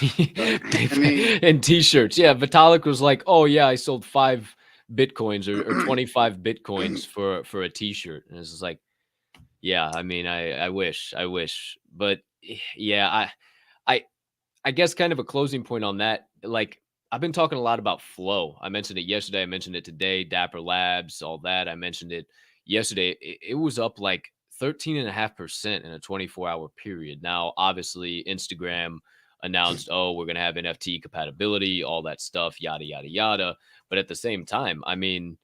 I mean, and t-shirts. Yeah, Vitalik was like, "Oh yeah, I sold 5 Bitcoins or 25 Bitcoins for a t-shirt." And it's just like, yeah, I mean, I wish, but yeah, I guess kind of a closing point on that. Like, I've been talking a lot about flow. I mentioned it yesterday. I mentioned it today. Dapper Labs, all that. I mentioned it yesterday. It was up like 13.5% in a 24-hour period. Now, obviously, Instagram announced, oh, we're going to have NFT compatibility, all that stuff, yada, yada, yada. But at the same time, I mean,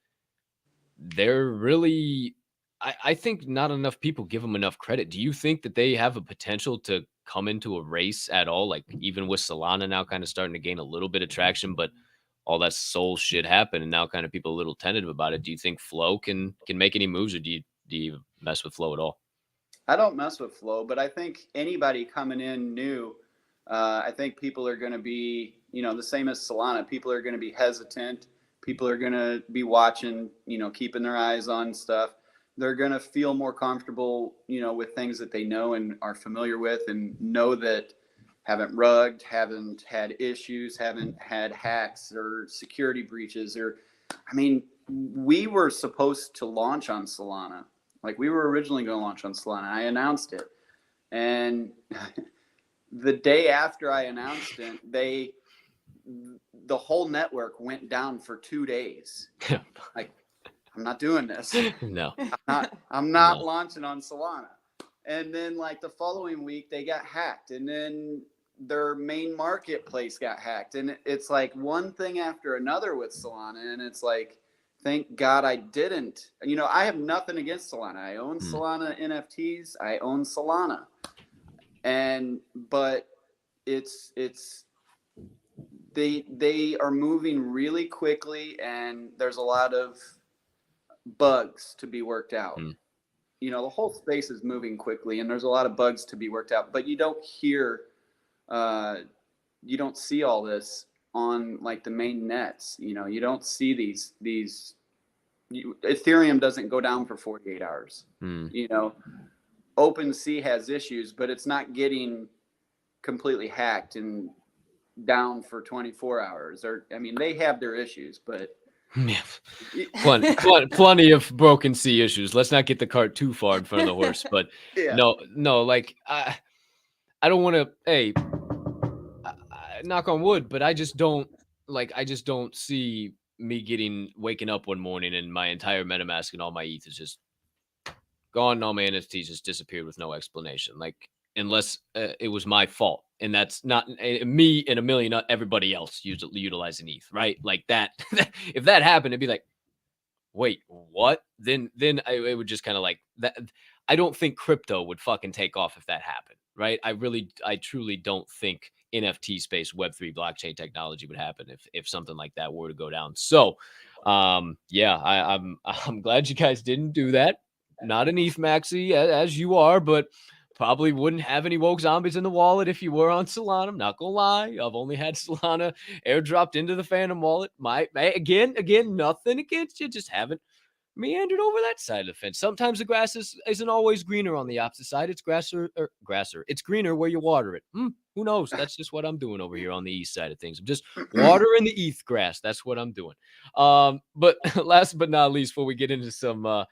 they're really, I think not enough people give them enough credit. Do you think that they have a potential to come into a race at all? Like even with Solana now kind of starting to gain a little bit of traction, but all that soul shit happened and now kind of people a little tentative about it. Do you think Flow can make any moves, or do you mess with Flow at all? I don't mess with Flow, but I think anybody coming in new, I think people are going to be, you know, the same as Solana. People are going to be hesitant. People are going to be watching, you know, keeping their eyes on stuff. They're going to feel more comfortable, you know, with things that they know and are familiar with, and know that haven't rugged, haven't had issues, haven't had hacks or security breaches. Or, I mean, we were supposed to launch on Solana. Like, we were originally going to launch on Solana. I announced it. And the day after I announced it, the whole network went down for 2 days. Like, I'm not doing this. No. I'm not launching on Solana. And then like the following week they got hacked, and then their main marketplace got hacked. And it's like one thing after another with Solana. And it's like, thank God I didn't. You know, I have nothing against Solana. I own Solana NFTs. I own Solana. But it's they are moving really quickly, and there's a lot of bugs to be worked out. You know, the whole space is moving quickly, and there's a lot of bugs to be worked out, but you don't hear, you don't see all this on like the main nets. You know, you don't see these Ethereum doesn't go down for 48 hours. You know, OpenSea has issues, but it's not getting completely hacked and down for 24 hours. Or, I mean, they have their issues, but yeah. Plenty of broken sea issues. Let's not get the cart too far in front of the horse. But yeah. no, like I don't want to. Hey, knock on wood, but I just don't see me waking up one morning and my entire MetaMask and all my ETH is just gone, and all my NFTs just disappeared with no explanation. Like, unless it was my fault, and that's not me and a million everybody else utilizing ETH, right? Like that. If that happened, it'd be like, wait, what? Then it would just kind of like that. I don't think crypto would fucking take off if that happened, right? I truly don't think NFT space, Web3 blockchain technology would happen if something like that were to go down. So, yeah, I'm glad you guys didn't do that. Not an ETH maxi as you are, but probably wouldn't have any woke zombies in the wallet if you were on Solana. I'm not gonna lie. I've only had Solana airdropped into the Phantom wallet. Again, nothing against you. Just haven't meandered over that side of the fence. Sometimes the grass isn't always greener on the opposite side. It's grasser. It's greener where you water it. Who knows? That's just what I'm doing over here on the east side of things. I'm just watering the ETH grass. That's what I'm doing. But last but not least, before we get into some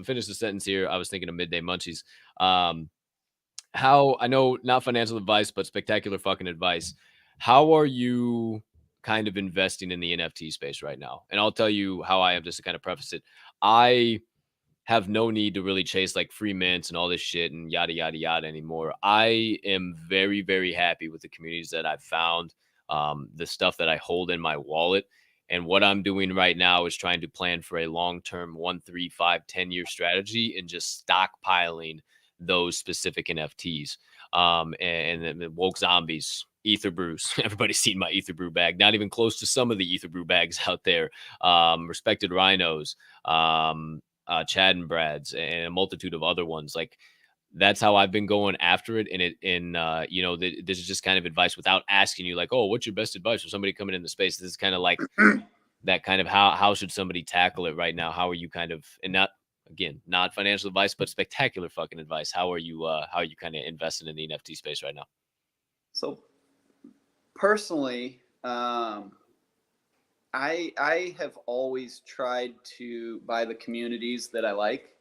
finish the sentence here, I was thinking of Midday Munchies. How, I know not financial advice, but spectacular fucking advice. How are you kind of investing in the NFT space right now. And I'll tell you how I am, just to kind of preface it. I have no need to really chase like free mints and all this shit and yada yada yada anymore. I am very, very happy with the communities that I've found, the stuff that I hold in my wallet. And what I'm doing right now is trying to plan for a long-term 1, 3, 5, 10-year strategy and just stockpiling those specific NFTs. And then Woke Zombies, Ether Brews. Everybody's seen my Ether Brew bag. Not even close to some of the Ether Brew bags out there. Respected Rhinos, Chad and Brad's, and a multitude of other ones. Like, that's how I've been going after it. You know, this is just kind of advice without asking you, like, oh, what's your best advice for somebody coming into space? This is kind of like that kind of how should somebody tackle it right now? How are you kind of, and not, again, not financial advice, but spectacular fucking advice. How are you kind of investing in the NFT space right now? So personally, I have always tried to buy the communities that I like.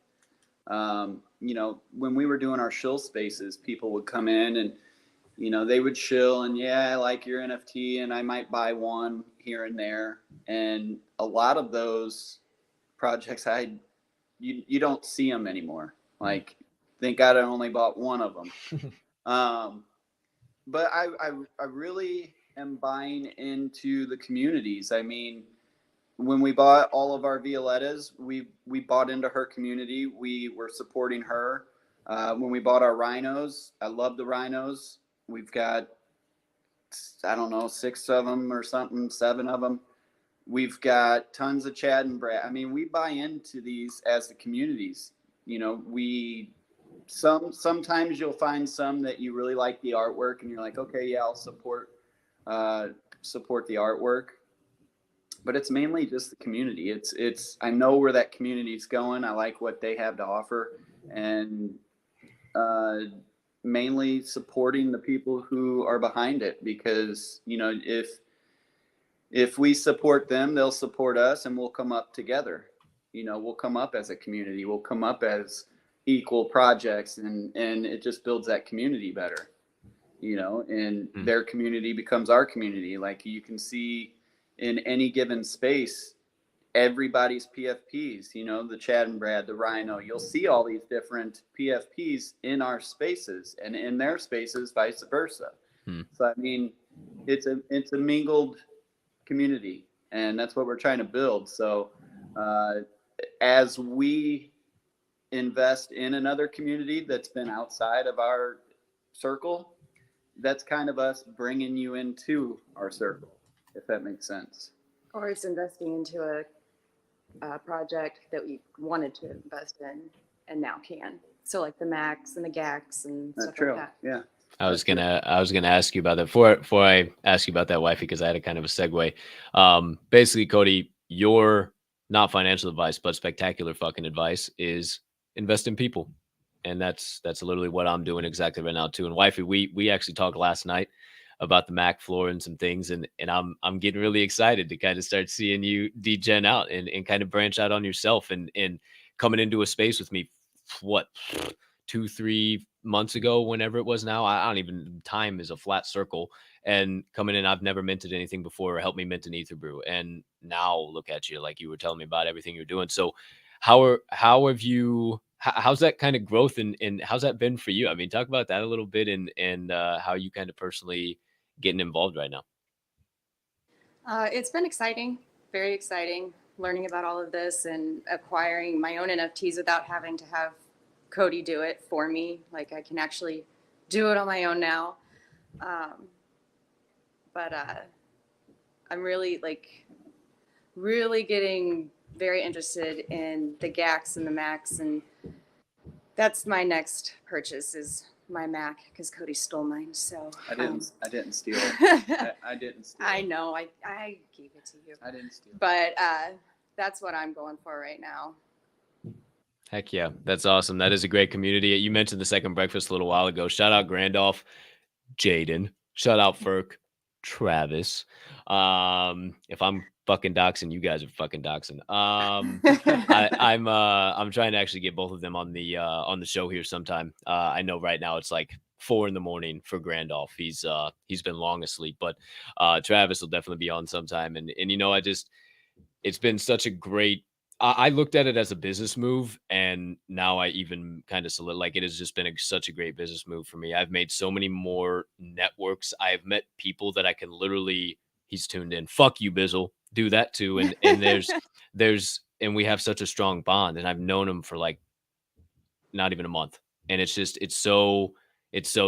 You know, when we were doing our shill spaces, people would come in and, you know, they would shill and, yeah, I like your NFT, and I might buy one here and there. And a lot of those projects, you don't see them anymore. Like, thank God I only bought one of them. But I really am buying into the communities. I mean, when we bought all of our Violettas, we bought into her community. We were supporting her. When we bought our Rhinos, I love the Rhinos. We've got, I don't know, 6 of them or something, 7 of them. We've got tons of Chad and Brad. I mean, we buy into these as the communities. You know, sometimes you'll find some that you really like the artwork and you're like, okay, yeah, I'll support the artwork. But it's mainly just the community. I know where that community is going. I like what they have to offer, and mainly supporting the people who are behind it, because, you know, if we support them, they'll support us, and we'll come up together. You know, we'll come up as a community. We'll come up as equal projects, and it just builds that community better, you know, and their community becomes our community. Like, you can see in any given space, everybody's PFPs, you know, the Chad and Brad, the Rhino, you'll see all these different PFPs in our spaces and in their spaces, vice versa. So, I mean, it's a mingled community, and that's what we're trying to build. So, as we invest in another community that's been outside of our circle, that's kind of us bringing you into our circle, if that makes sense. Or it's investing into a project that we wanted to invest in and now can. So like the Macs and the GACs and That's stuff true. like that. Yeah. I was gonna ask you about that before I ask you about that, wifey, because I had a kind of a segue. Basically, Cody, your not financial advice, but spectacular fucking advice is invest in people. And that's literally what I'm doing exactly right now too. And wifey, we actually talked last night about the Mac floor and some things, and I'm getting really excited to kind of start seeing you degen out and kind of branch out on yourself and coming into a space with me, what, 2-3 months ago, whenever it was now. I don't even, time is a flat circle. And coming in, I've never minted anything before or helped me mint an Ether Brew. And now look at you, like you were telling me about everything you're doing. So how's that kind of growth and how's that been for you? I mean, talk about that a little bit and how you kind of personally getting involved right now. It's been exciting, very exciting, learning about all of this and acquiring my own NFTs without having to have Cody do it for me. Like, I can actually do it on my own now. But I'm really getting very interested in the GACs and the Macs, and that's my next purchase is my Mac, because Cody stole mine. So I didn't steal it. I didn't steal it. I know, I gave it to you. I didn't steal it. But that's what I'm going for right now. Heck yeah, that's awesome. That is a great community. You mentioned the second breakfast a little while ago. Shout out Grandolph, Jaden. Shout out Ferk, Travis. If I'm fucking doxing, you guys are fucking doxing. I'm trying to actually get both of them on the show here sometime. I know right now it's like 4 a.m. for Grandolph. He's been long asleep, but Travis will definitely be on sometime. And it's been such a great. I looked at it as a business move, and now I even kind of like it has just been such a great business move for me. I've made so many more networks. I've met people that I can literally. He's tuned in. Fuck you, Bizzle. Do that too. And and we have such a strong bond, and I've known him for like not even a month, and it's so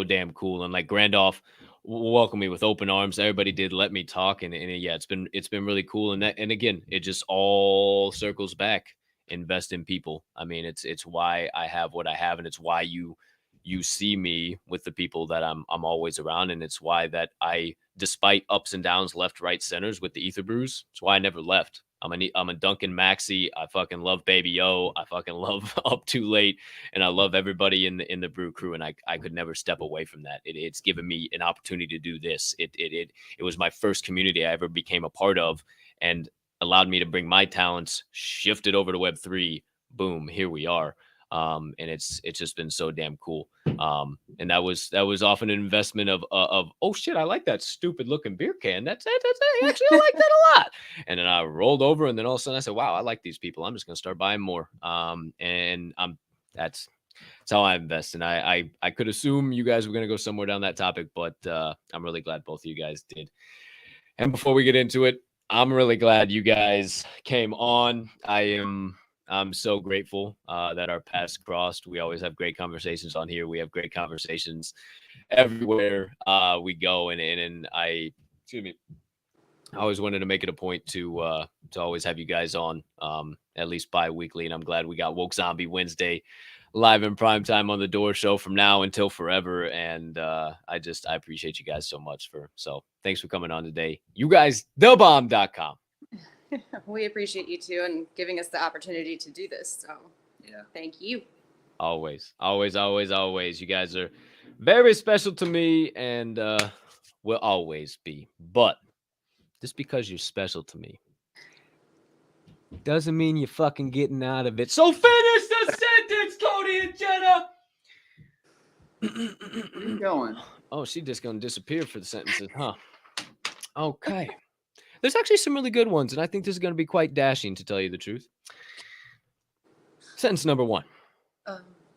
damn cool. And like Grandolph welcomed me with open arms. Everybody did let me talk, and yeah, it's been really cool. And again, it just all circles back. Invest in people. I mean, it's why I have what I have, and it's why you see me with the people that I'm always around, and it's why that I, despite ups and downs, left, right, centers with the Ether Brews. It's why I never left. I'm a Duncan Maxey. I fucking love Baby O. I fucking love Up Too Late, and I love everybody in the brew crew. And I could never step away from that. It's given me an opportunity to do this. It was my first community I ever became a part of, and allowed me to bring my talents, shift it over to Web3. Boom, here we are. And it's just been so damn cool. And that was often an investment of oh shit, I like that stupid looking beer can. That's actually I like that a lot. And then I rolled over, and then all of a sudden I said, wow, I like these people. I'm just gonna start buying more. And that's how I invest. And I could assume you guys were gonna go somewhere down that topic, but I'm really glad both of you guys did. And before we get into it, I'm really glad you guys came on. I'm so grateful that our paths crossed. We always have great conversations on here. We have great conversations everywhere we go. And I always wanted to make it a point to always have you guys on at least bi-weekly. And I'm glad we got Woke Zombie Wednesday live in prime time on the Door Show from now until forever. And I appreciate you guys so much. So thanks for coming on today. You guys, thebomb.com. We appreciate you too, and giving us the opportunity to do this. So yeah, thank you. Always. You guys are very special to me, and will always be. But just because you're special to me doesn't mean you're fucking getting out of it. So finish the sentence, Cody and Jenna. Where you going? Oh, she's just gonna disappear for the sentences, huh? Okay. There's actually some really good ones, and I think this is going to be quite dashing, to tell you the truth. Sentence number 1.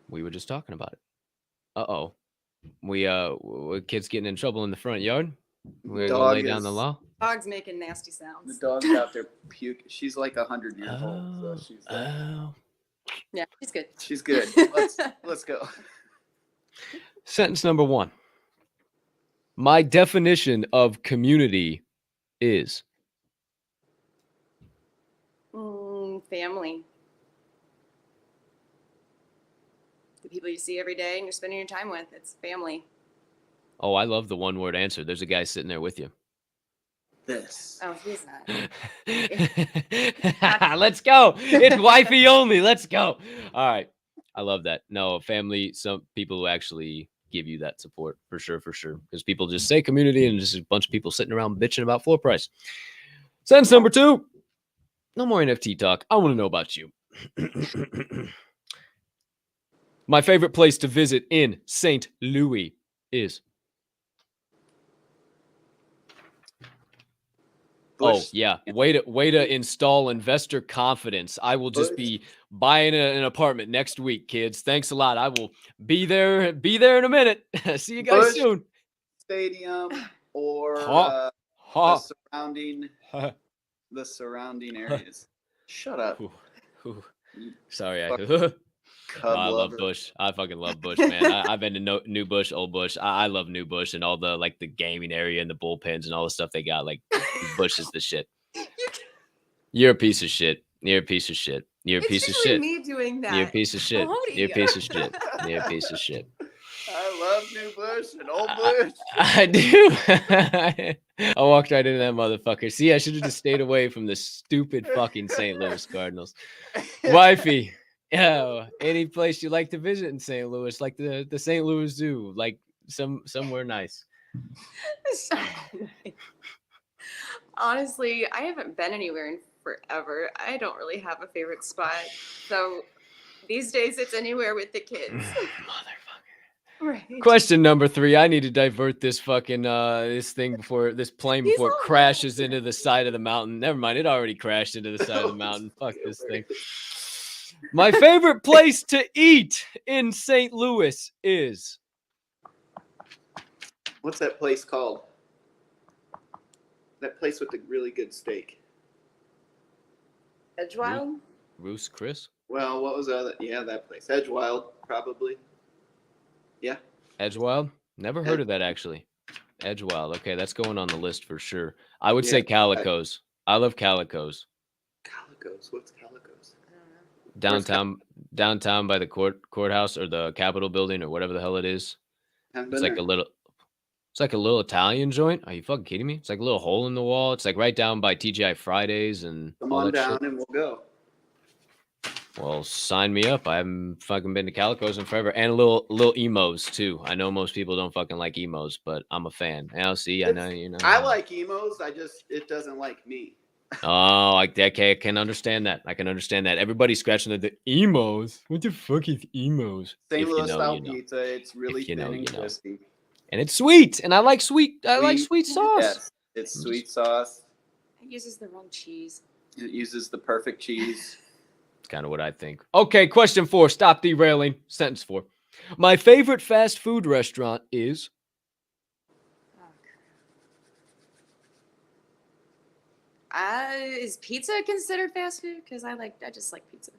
We were just talking about it. Uh-oh. We kids getting in trouble in the front yard. We're going to lay down the law. Dog's making nasty sounds. The dog's out there puke. She's like 100 years old. So she's yeah, she's good. She's good. Let's go. Sentence number 1. My definition of community is... family. The people you see every day and you're spending your time with. It's family. Oh, I love the one-word answer. There's a guy sitting there with you. This. Oh, he's not. Let's go. It's wifey only. Let's go. All right. I love that. No, family, some people who actually give you that support, for sure. Because people just say community and just a bunch of people sitting around bitching about floor price. Sentence number 2. No more NFT talk. I want to know about you. My favorite place to visit in St. Louis is... Bush. Oh, yeah. Way to install investor confidence. I will just be buying an apartment next week, kids. Thanks a lot. I will be there in a minute. See you guys Bush soon. Stadium or the surrounding areas. Shut up. Sorry. I love Bush. I fucking love Bush, man. I've been to New Bush, Old Bush. I love New Bush and all the like the gaming area and the bullpens and all the stuff they got. Like Bush is the shit. You're a piece of shit. You're a piece of shit. You're a piece of shit. Me doing that. You're a piece of shit. You're a piece of shit. You're a piece of shit. I love New Bush and Old Bush. I do. I walked right into that motherfucker. See, I should have just stayed away from the stupid fucking St. Louis Cardinals. Wifey, any place you like to visit in St. Louis, like the St. Louis Zoo, like somewhere nice. Honestly, I haven't been anywhere in forever. I don't really have a favorite spot. So these days it's anywhere with the kids. Motherfucker. Right. Question number 3. I need to divert this fucking this plane He's before it all crashes right. into the side of the mountain. Never mind, it already crashed into the side of the mountain. Fuck this thing. My favorite place to eat in St. Louis is What's that place called? That place with the really good steak. Edgewild. Roos Chris. Well, what was the other? Yeah, that place. Edgewild, probably. Yeah. Edgewild. Never heard of that actually. Edgewild. Okay, that's going on the list for sure. I would say Calico's. I love Calico's. Calico's. What's Calico's? I don't know. Downtown by the courthouse or the Capitol building or whatever the hell it is. Haven't It's been like there. it's like a little Italian joint. Are you fucking kidding me? It's like a little hole in the wall. It's like right down by TGI Fridays and Come all on that down shit. and we'll go. Well, sign me up. I haven't fucking been to Calico's in forever. And a little emos too. I know most people don't fucking like emos, but I'm a fan. Now see, I know you know. I like emos. It doesn't like me. Oh, okay, I can understand that. I can understand that. Everybody's scratching the emos. What the fuck is emos? St. If you Louis know, style you know. pizza. It's really If you know, thin and you know. crispy. And it's sweet. And I like sweet. I like sweet sauce. Yes, it's sweet sauce. It uses the wrong cheese. It uses the perfect cheese. It's kind of what I think. Okay, question 4. Stop derailing. Sentence 4. My favorite fast food restaurant is. Is pizza considered fast food? Because I just like pizza.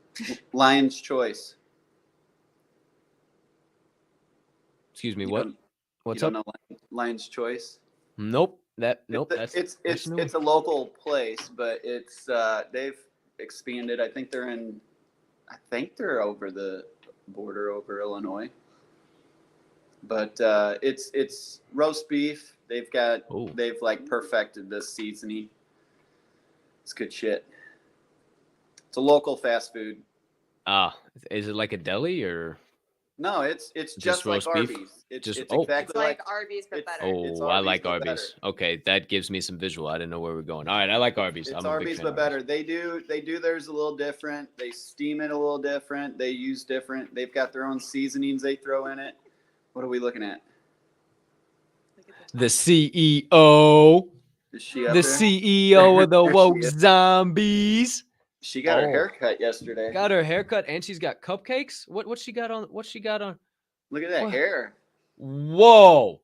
Lion's Choice. Excuse me. You What? don't- What's you up? don't know Lion's Choice? Nope. Nope. It's that's new. it's a local place, but it's they've expanded. I think they're over the border over Illinois. But it's roast beef. Ooh. They've like perfected this seasoning. It's good shit. It's a local fast food. Is it like a deli or? No, it's just like roast beef? Arby's. It's Just- exactly It's like Arby's, but it's- better. it's Oh, I Arby's, like but Arby's. better. Okay, that gives me some visual. I didn't know where we're going. All right, I like Arby's. It's I'm a big Arby's, fan but of better. They do theirs a little different. They steam it a little different. They use different. They've got their own seasonings they throw in it. What are we looking at? Look at The CEO. Is she up The there? CEO of the There she woke is. zombies. She got her Oh. haircut yesterday. Got her haircut and she's got cupcakes. What's she got on? What's she got on? Look at that What? hair. Whoa.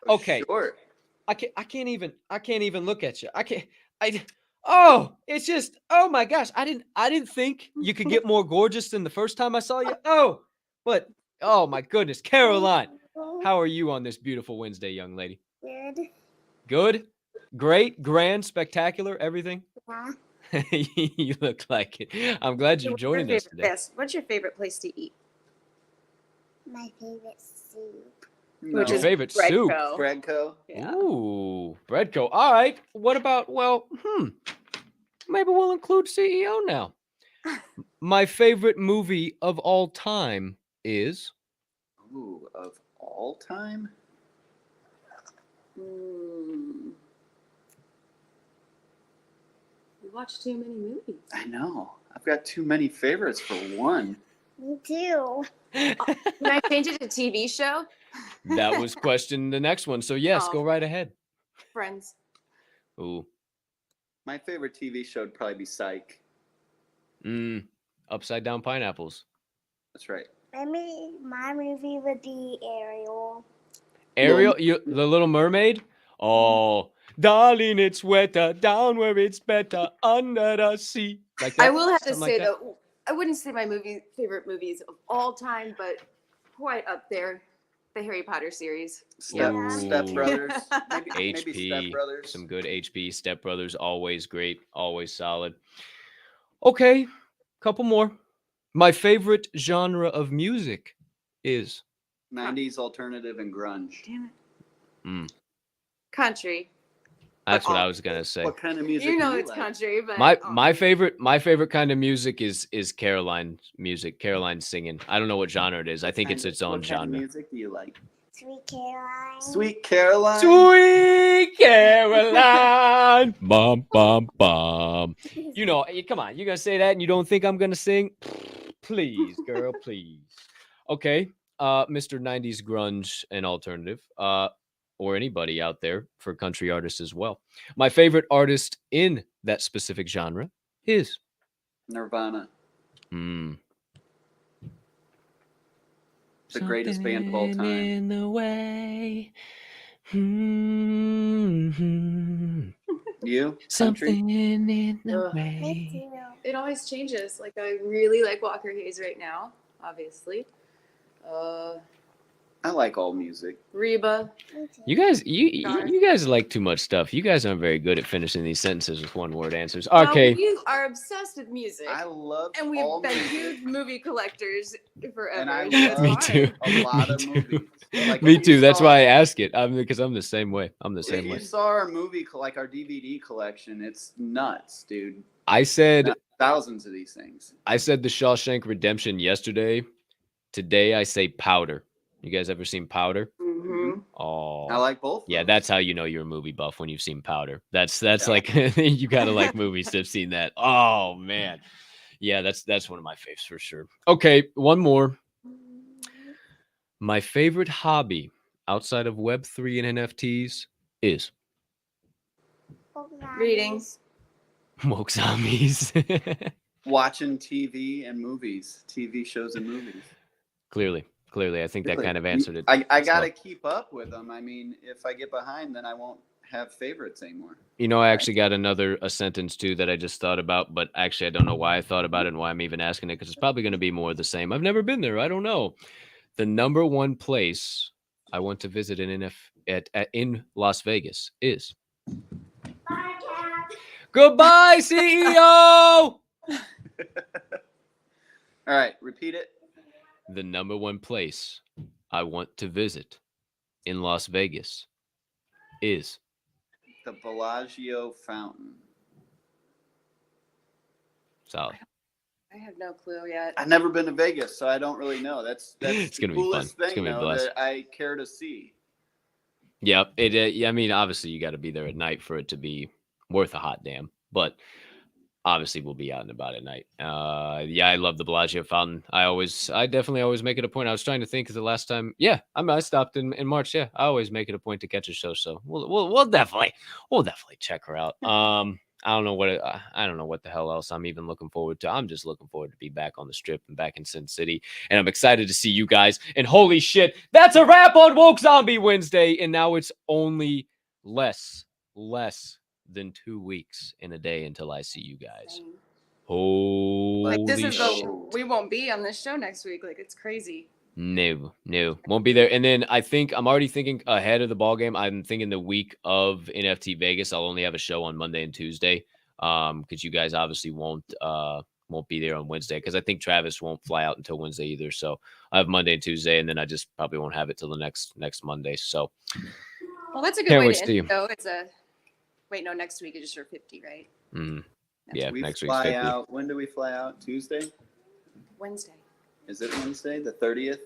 Okay. Short. I can't even look at you. It's just, oh my gosh. I didn't think you could get more gorgeous than the first time I saw you. Oh my goodness. Caroline, how are you on this beautiful Wednesday, young lady? Good. Good? Great? Grand? Spectacular? Everything? Yeah. You look like it. I'm glad you're joining us today. What's your favorite place to eat? My favorite soup. No. Which Your is favorite soup? Breadco. Bradco. Yeah. Ooh, Breadco. All right. What about, maybe we'll include CEO now. My favorite movie of all time is. Ooh, of all time? We watch too many movies. I know. I've got too many favorites for one. Me too. Can I change it to TV show? That was the next one. So yes, Oh. go right ahead. Friends. Ooh. My favorite TV show would probably be Psych. Upside down pineapples. That's right. My movie would be Ariel. Ariel, the Little Mermaid. Oh, darling, it's wetter down where it's better under the sea. Like that. I will have to Something like say that? though, I wouldn't say my favorite movies of all time, but quite up there. The Harry Potter series. Step Ooh. Brothers. Maybe HP, Step Brothers. some good HP. Step Brothers, always great, always solid. Okay, couple more. My favorite genre of music is 90s alternative and grunge. Damn it. Mm. Country. That's what all- I was gonna say. What kind of music? You know do it's like? country, but My favorite kind of music is Caroline music. Caroline singing. I don't know what genre it is. I think it's its own What kind of genre. music do you like? Sweet Caroline. Sweet Caroline. Sweet Caroline. Bum bum bum. You know, come on. You're gonna say that and you don't think I'm gonna sing? Please, girl, please. Okay. Mr. 90s grunge and alternative, or anybody out there for country artists as well. My favorite artist in that specific genre is Nirvana, the the greatest band of all time. In the way. Mm-hmm. You? Something Country? in the Ugh. Me way. too. It always changes. Like I really like Walker Hayes right now, obviously. I like all music. Reba. Me too. You guys, Darn. you guys like too much stuff. You guys aren't very good at finishing these sentences with one-word answers. Well, Okay, we are obsessed with music. I love And we've all been music. huge movie collectors forever. And I so it's love Me too. fine. a lot Me of too. movies. Like, me if you too. That's saw- why I ask it. Because I'm the same way. I'm the If same you way. saw our movie, like our DVD collection, it's nuts, dude. I said Thousands of these things. The Shawshank Redemption yesterday. Today I say Powder. You guys ever seen Powder? Mhm. Oh, I like both. yeah, those. that's how you know you're a movie buff when you've seen Powder. That's Yeah. like you gotta like movies to have seen that. Oh man, yeah, that's one of my faves for sure. Okay, one more. My favorite hobby outside of Web3 and NFTs is Reading. woke zombies. watching TV and movies, TV shows and movies. Clearly, I think that Really. kind of answered it. I So, gotta keep up with them. I mean, if I get behind, then I won't have favorites anymore. you know, I actually got a sentence too that I just thought about, but actually I don't know why I thought about it and why I'm even asking it because it's probably going to be more of the same. I've never been there. I don't know. The number one place I want to visit in Las Vegas is goodbye, CEO. All right, repeat it. The number one place I want to visit in Las Vegas is The Bellagio Fountain. solid. I have no clue yet. I've never been to Vegas, so I don't really know. That's It's the gonna be fun. coolest It's thing gonna be a though, blast. that I care to see. Yep. Yeah, I mean, obviously you got to be there at night for it to be worth a hot damn, but obviously we'll be out and about at night. Yeah, I love the Bellagio fountain. I definitely always make it a point. I was trying to think of the last time. Yeah, I stopped in March. Yeah, I always make it a point to catch a show. So we'll definitely check her out. I don't know what the hell else I'm even looking forward to. I'm just looking forward to be back on the strip and back in Sin City. And I'm excited to see you guys. And holy shit, that's a wrap on Woke Zombie Wednesday. And now it's only less than 2 weeks in a day until I see you guys. Dang. Holy Like this is shit. we won't be on this show next week. Like it's crazy. No, won't be there. And then I think I'm already thinking ahead of the ball game. I'm thinking the week of NFT Vegas, I'll only have a show on Monday and Tuesday. Because you guys obviously won't be there on Wednesday. Because I think Travis won't fly out until Wednesday either. So I have Monday and Tuesday, and then I just probably won't have it till the next Monday. So Well, that's a good Can't way wait to to see end the show. It's a wait, no, next week is just your 50, right? yeah, We next week's fly 50. out. When do we fly out? Tuesday? Wednesday. Is it Wednesday? The 30th?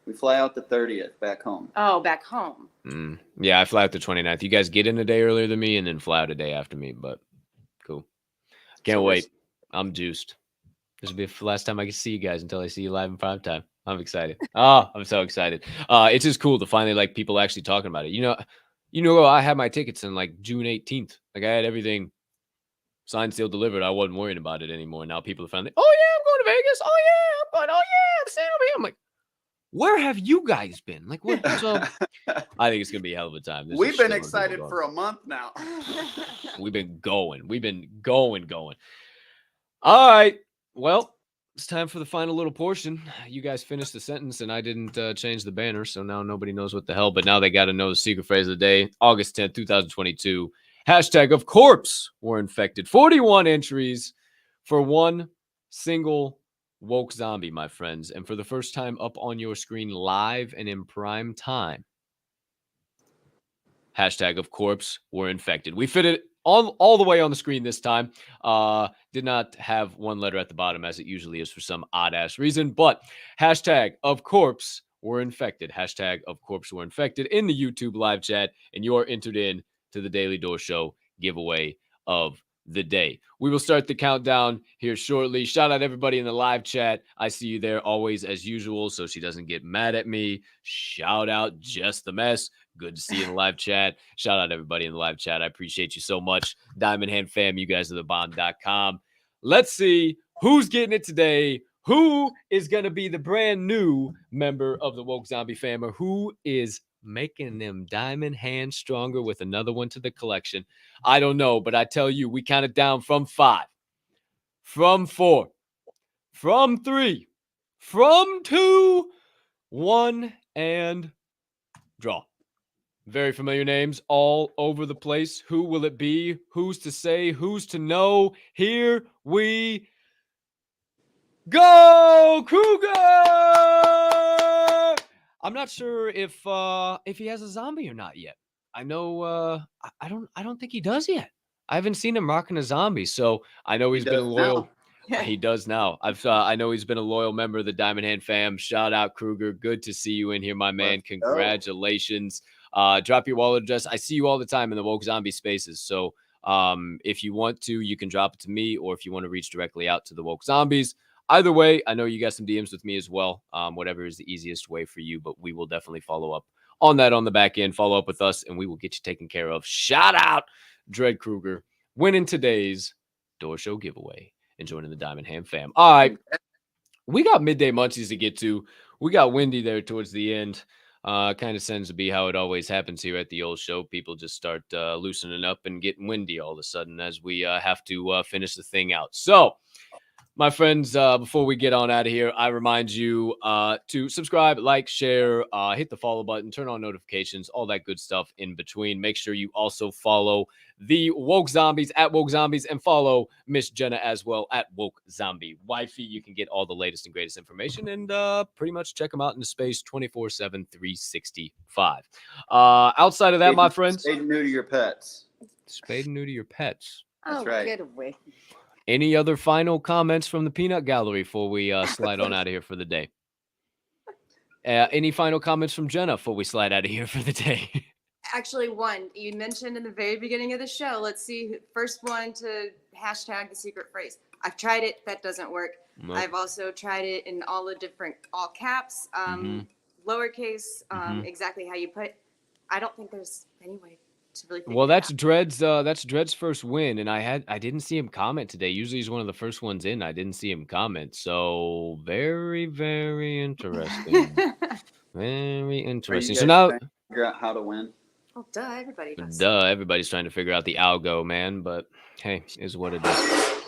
We fly out the 30th back home. Oh, back home. Yeah, I fly out the 29th. You guys get in a day earlier than me and then fly out a day after me, but cool. Can't So we're- wait. I'm juiced. This will be the last time I can see you guys until I see you live in prime time. I'm excited. Oh, I'm so excited. It's just cool to finally like people actually talking about it. You know, I had my tickets on like June 18th. Like I had everything signed, sealed, delivered. I wasn't worrying about it anymore. Now people are finally, oh yeah, I'm going to Vegas. Oh yeah, I'm staying over here. I'm like, where have you guys been? Like what? So I think it's gonna be a hell of a time. There's We've just been so many people excited going. for a month now. We've been going. All right. Well, it's time for the final little portion. You guys finished the sentence and I didn't change the banner, so now nobody knows what the hell, but now they got to know the secret phrase of the day. August 10th, 2022. Hashtag of corpse were infected. 41 entries for one single woke zombie, my friends. And for the first time up on your screen live and in prime time, hashtag of corpse were infected. We fit it all the way on the screen this time. Did not have one letter at the bottom as it usually is for some odd ass reason, but hashtag of corpse were infected. Hashtag of corpse were infected in the YouTube live chat, and you are entered in to the Daily Door Show giveaway of the day. We will start the countdown here shortly. Shout out everybody in the live chat. I see you there always as usual, so she doesn't get mad at me. Shout out Just the Mess. Good to see you in the live chat. Shout out everybody in the live chat. I appreciate you so much. Diamond Hand fam, you guys are the bomb.com. Let's see who's getting it today. Who is going to be the brand new member of the Woke Zombie fam, or who is making them diamond hands stronger with another one to the collection? I don't know, but I tell you, we counted down from 5, from 4, from 3, from 2, 1, and draw. Very familiar names all over the place. Who will it be? Who's to say? Who's to know? Here we go, Kruger! I'm not sure if he has a zombie or not yet. I know I don't think he does yet. I haven't seen him rocking a zombie, so I know he's been a loyal. He does now. I know he's been a loyal member of the Diamond Hand fam. Shout out Kruger. Good to see you in here, my man. Congratulations. Drop your wallet address. I see you all the time in the Woke Zombie spaces. So if you want to, you can drop it to me, or if you want to reach directly out to the Woke Zombies. Either way, I know you got some DMs with me as well. Whatever is the easiest way for you, but we will definitely follow up on that on the back end. Follow up with us, and we will get you taken care of. Shout out Dred Kruger winning today's Door Show giveaway and joining the Diamond Hand fam. All right, we got midday munchies to get to. We got windy there towards the end. Kind of tends to be how it always happens here at the old show. People just start loosening up and getting windy all of a sudden as we have to finish the thing out. So, my friends, before we get on out of here, I remind you to subscribe, like, share, hit the follow button, turn on notifications, all that good stuff in between. Make sure you also follow the Woke Zombies at Woke Zombies, and follow Miss Jenna as well at Woke Zombie Wifey. You can get all the latest and greatest information and pretty much check them out in the space 24/7, 365. Outside of that, my friends, Spade new to your pets. Spade new to your pets. That's right. Get away. Any other final comments from the peanut gallery before we slide on out of here for the day? Any final comments from Jenna before we slide out of here for the day? Actually, one you mentioned in the very beginning of the show. Let's see, first one to hashtag the secret phrase. I've tried it. That doesn't work. Nope. I've also tried it in all the different all caps, lowercase, exactly how you put it. I don't think there's any way. Really, well, that's Dred's first win, and I didn't see him comment today. Usually he's one of the first ones in. I didn't see him comment, so very, very interesting. Very interesting. So now figure out how to win. Well, duh, everybody does. Everybody's trying to figure out the algo, man, but hey, is what it is.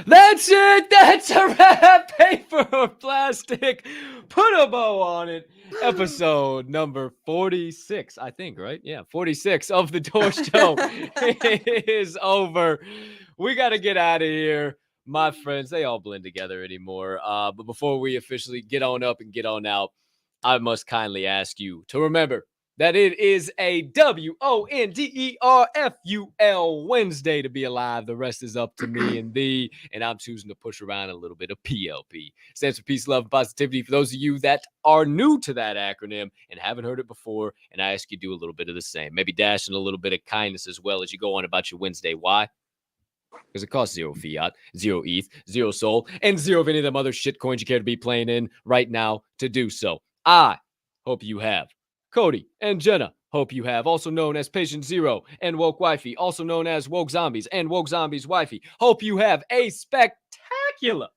That's it. That's a wrap. Paper or plastic. Put a bow on it. Episode number 46, I think, right? Yeah, 46 of the Door Show is over. We got to get out of here. My friends, they all blend together anymore. But before we officially get on up and get on out, I must kindly ask you to remember that it is a WONDERFUL Wednesday to be alive. The rest is up to me and thee, and I'm choosing to push around a little bit of PLP. Stands for peace, love, positivity. For those of you that are new to that acronym and haven't heard it before, and I ask you to do a little bit of the same. Maybe dash in a little bit of kindness as well as you go on about your Wednesday. Why? Because it costs 0 fiat, 0 ETH, 0 soul, and 0 of any of them other shit coins you care to be playing in right now to do so. I hope you have. Cody and Jenna, hope you have, also known as Patient Zero and Woke Wifey, also known as Woke Zombies and Woke Zombies Wifey. Hope you have a spectacular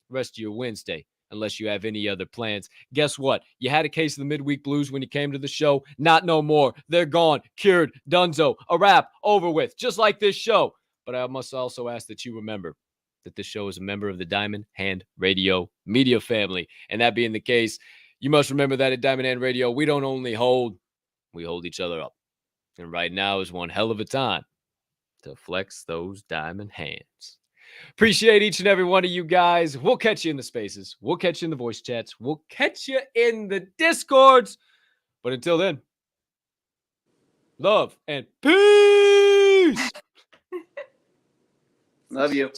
rest of your Wednesday, unless you have any other plans. Guess what? You had a case of the midweek blues when you came to the show. Not no more. They're gone, cured, donezo, a wrap, over with, just like this show. But I must also ask that you remember that this show is a member of the Diamond Hand Radio media family. And that being the case, you must remember that at Diamond Hand Radio, we don't only hold, we hold each other up. And right now is one hell of a time to flex those diamond hands. Appreciate each and every one of you guys. We'll catch you in the spaces. We'll catch you in the voice chats. We'll catch you in the Discords. But until then, love and peace. Love you.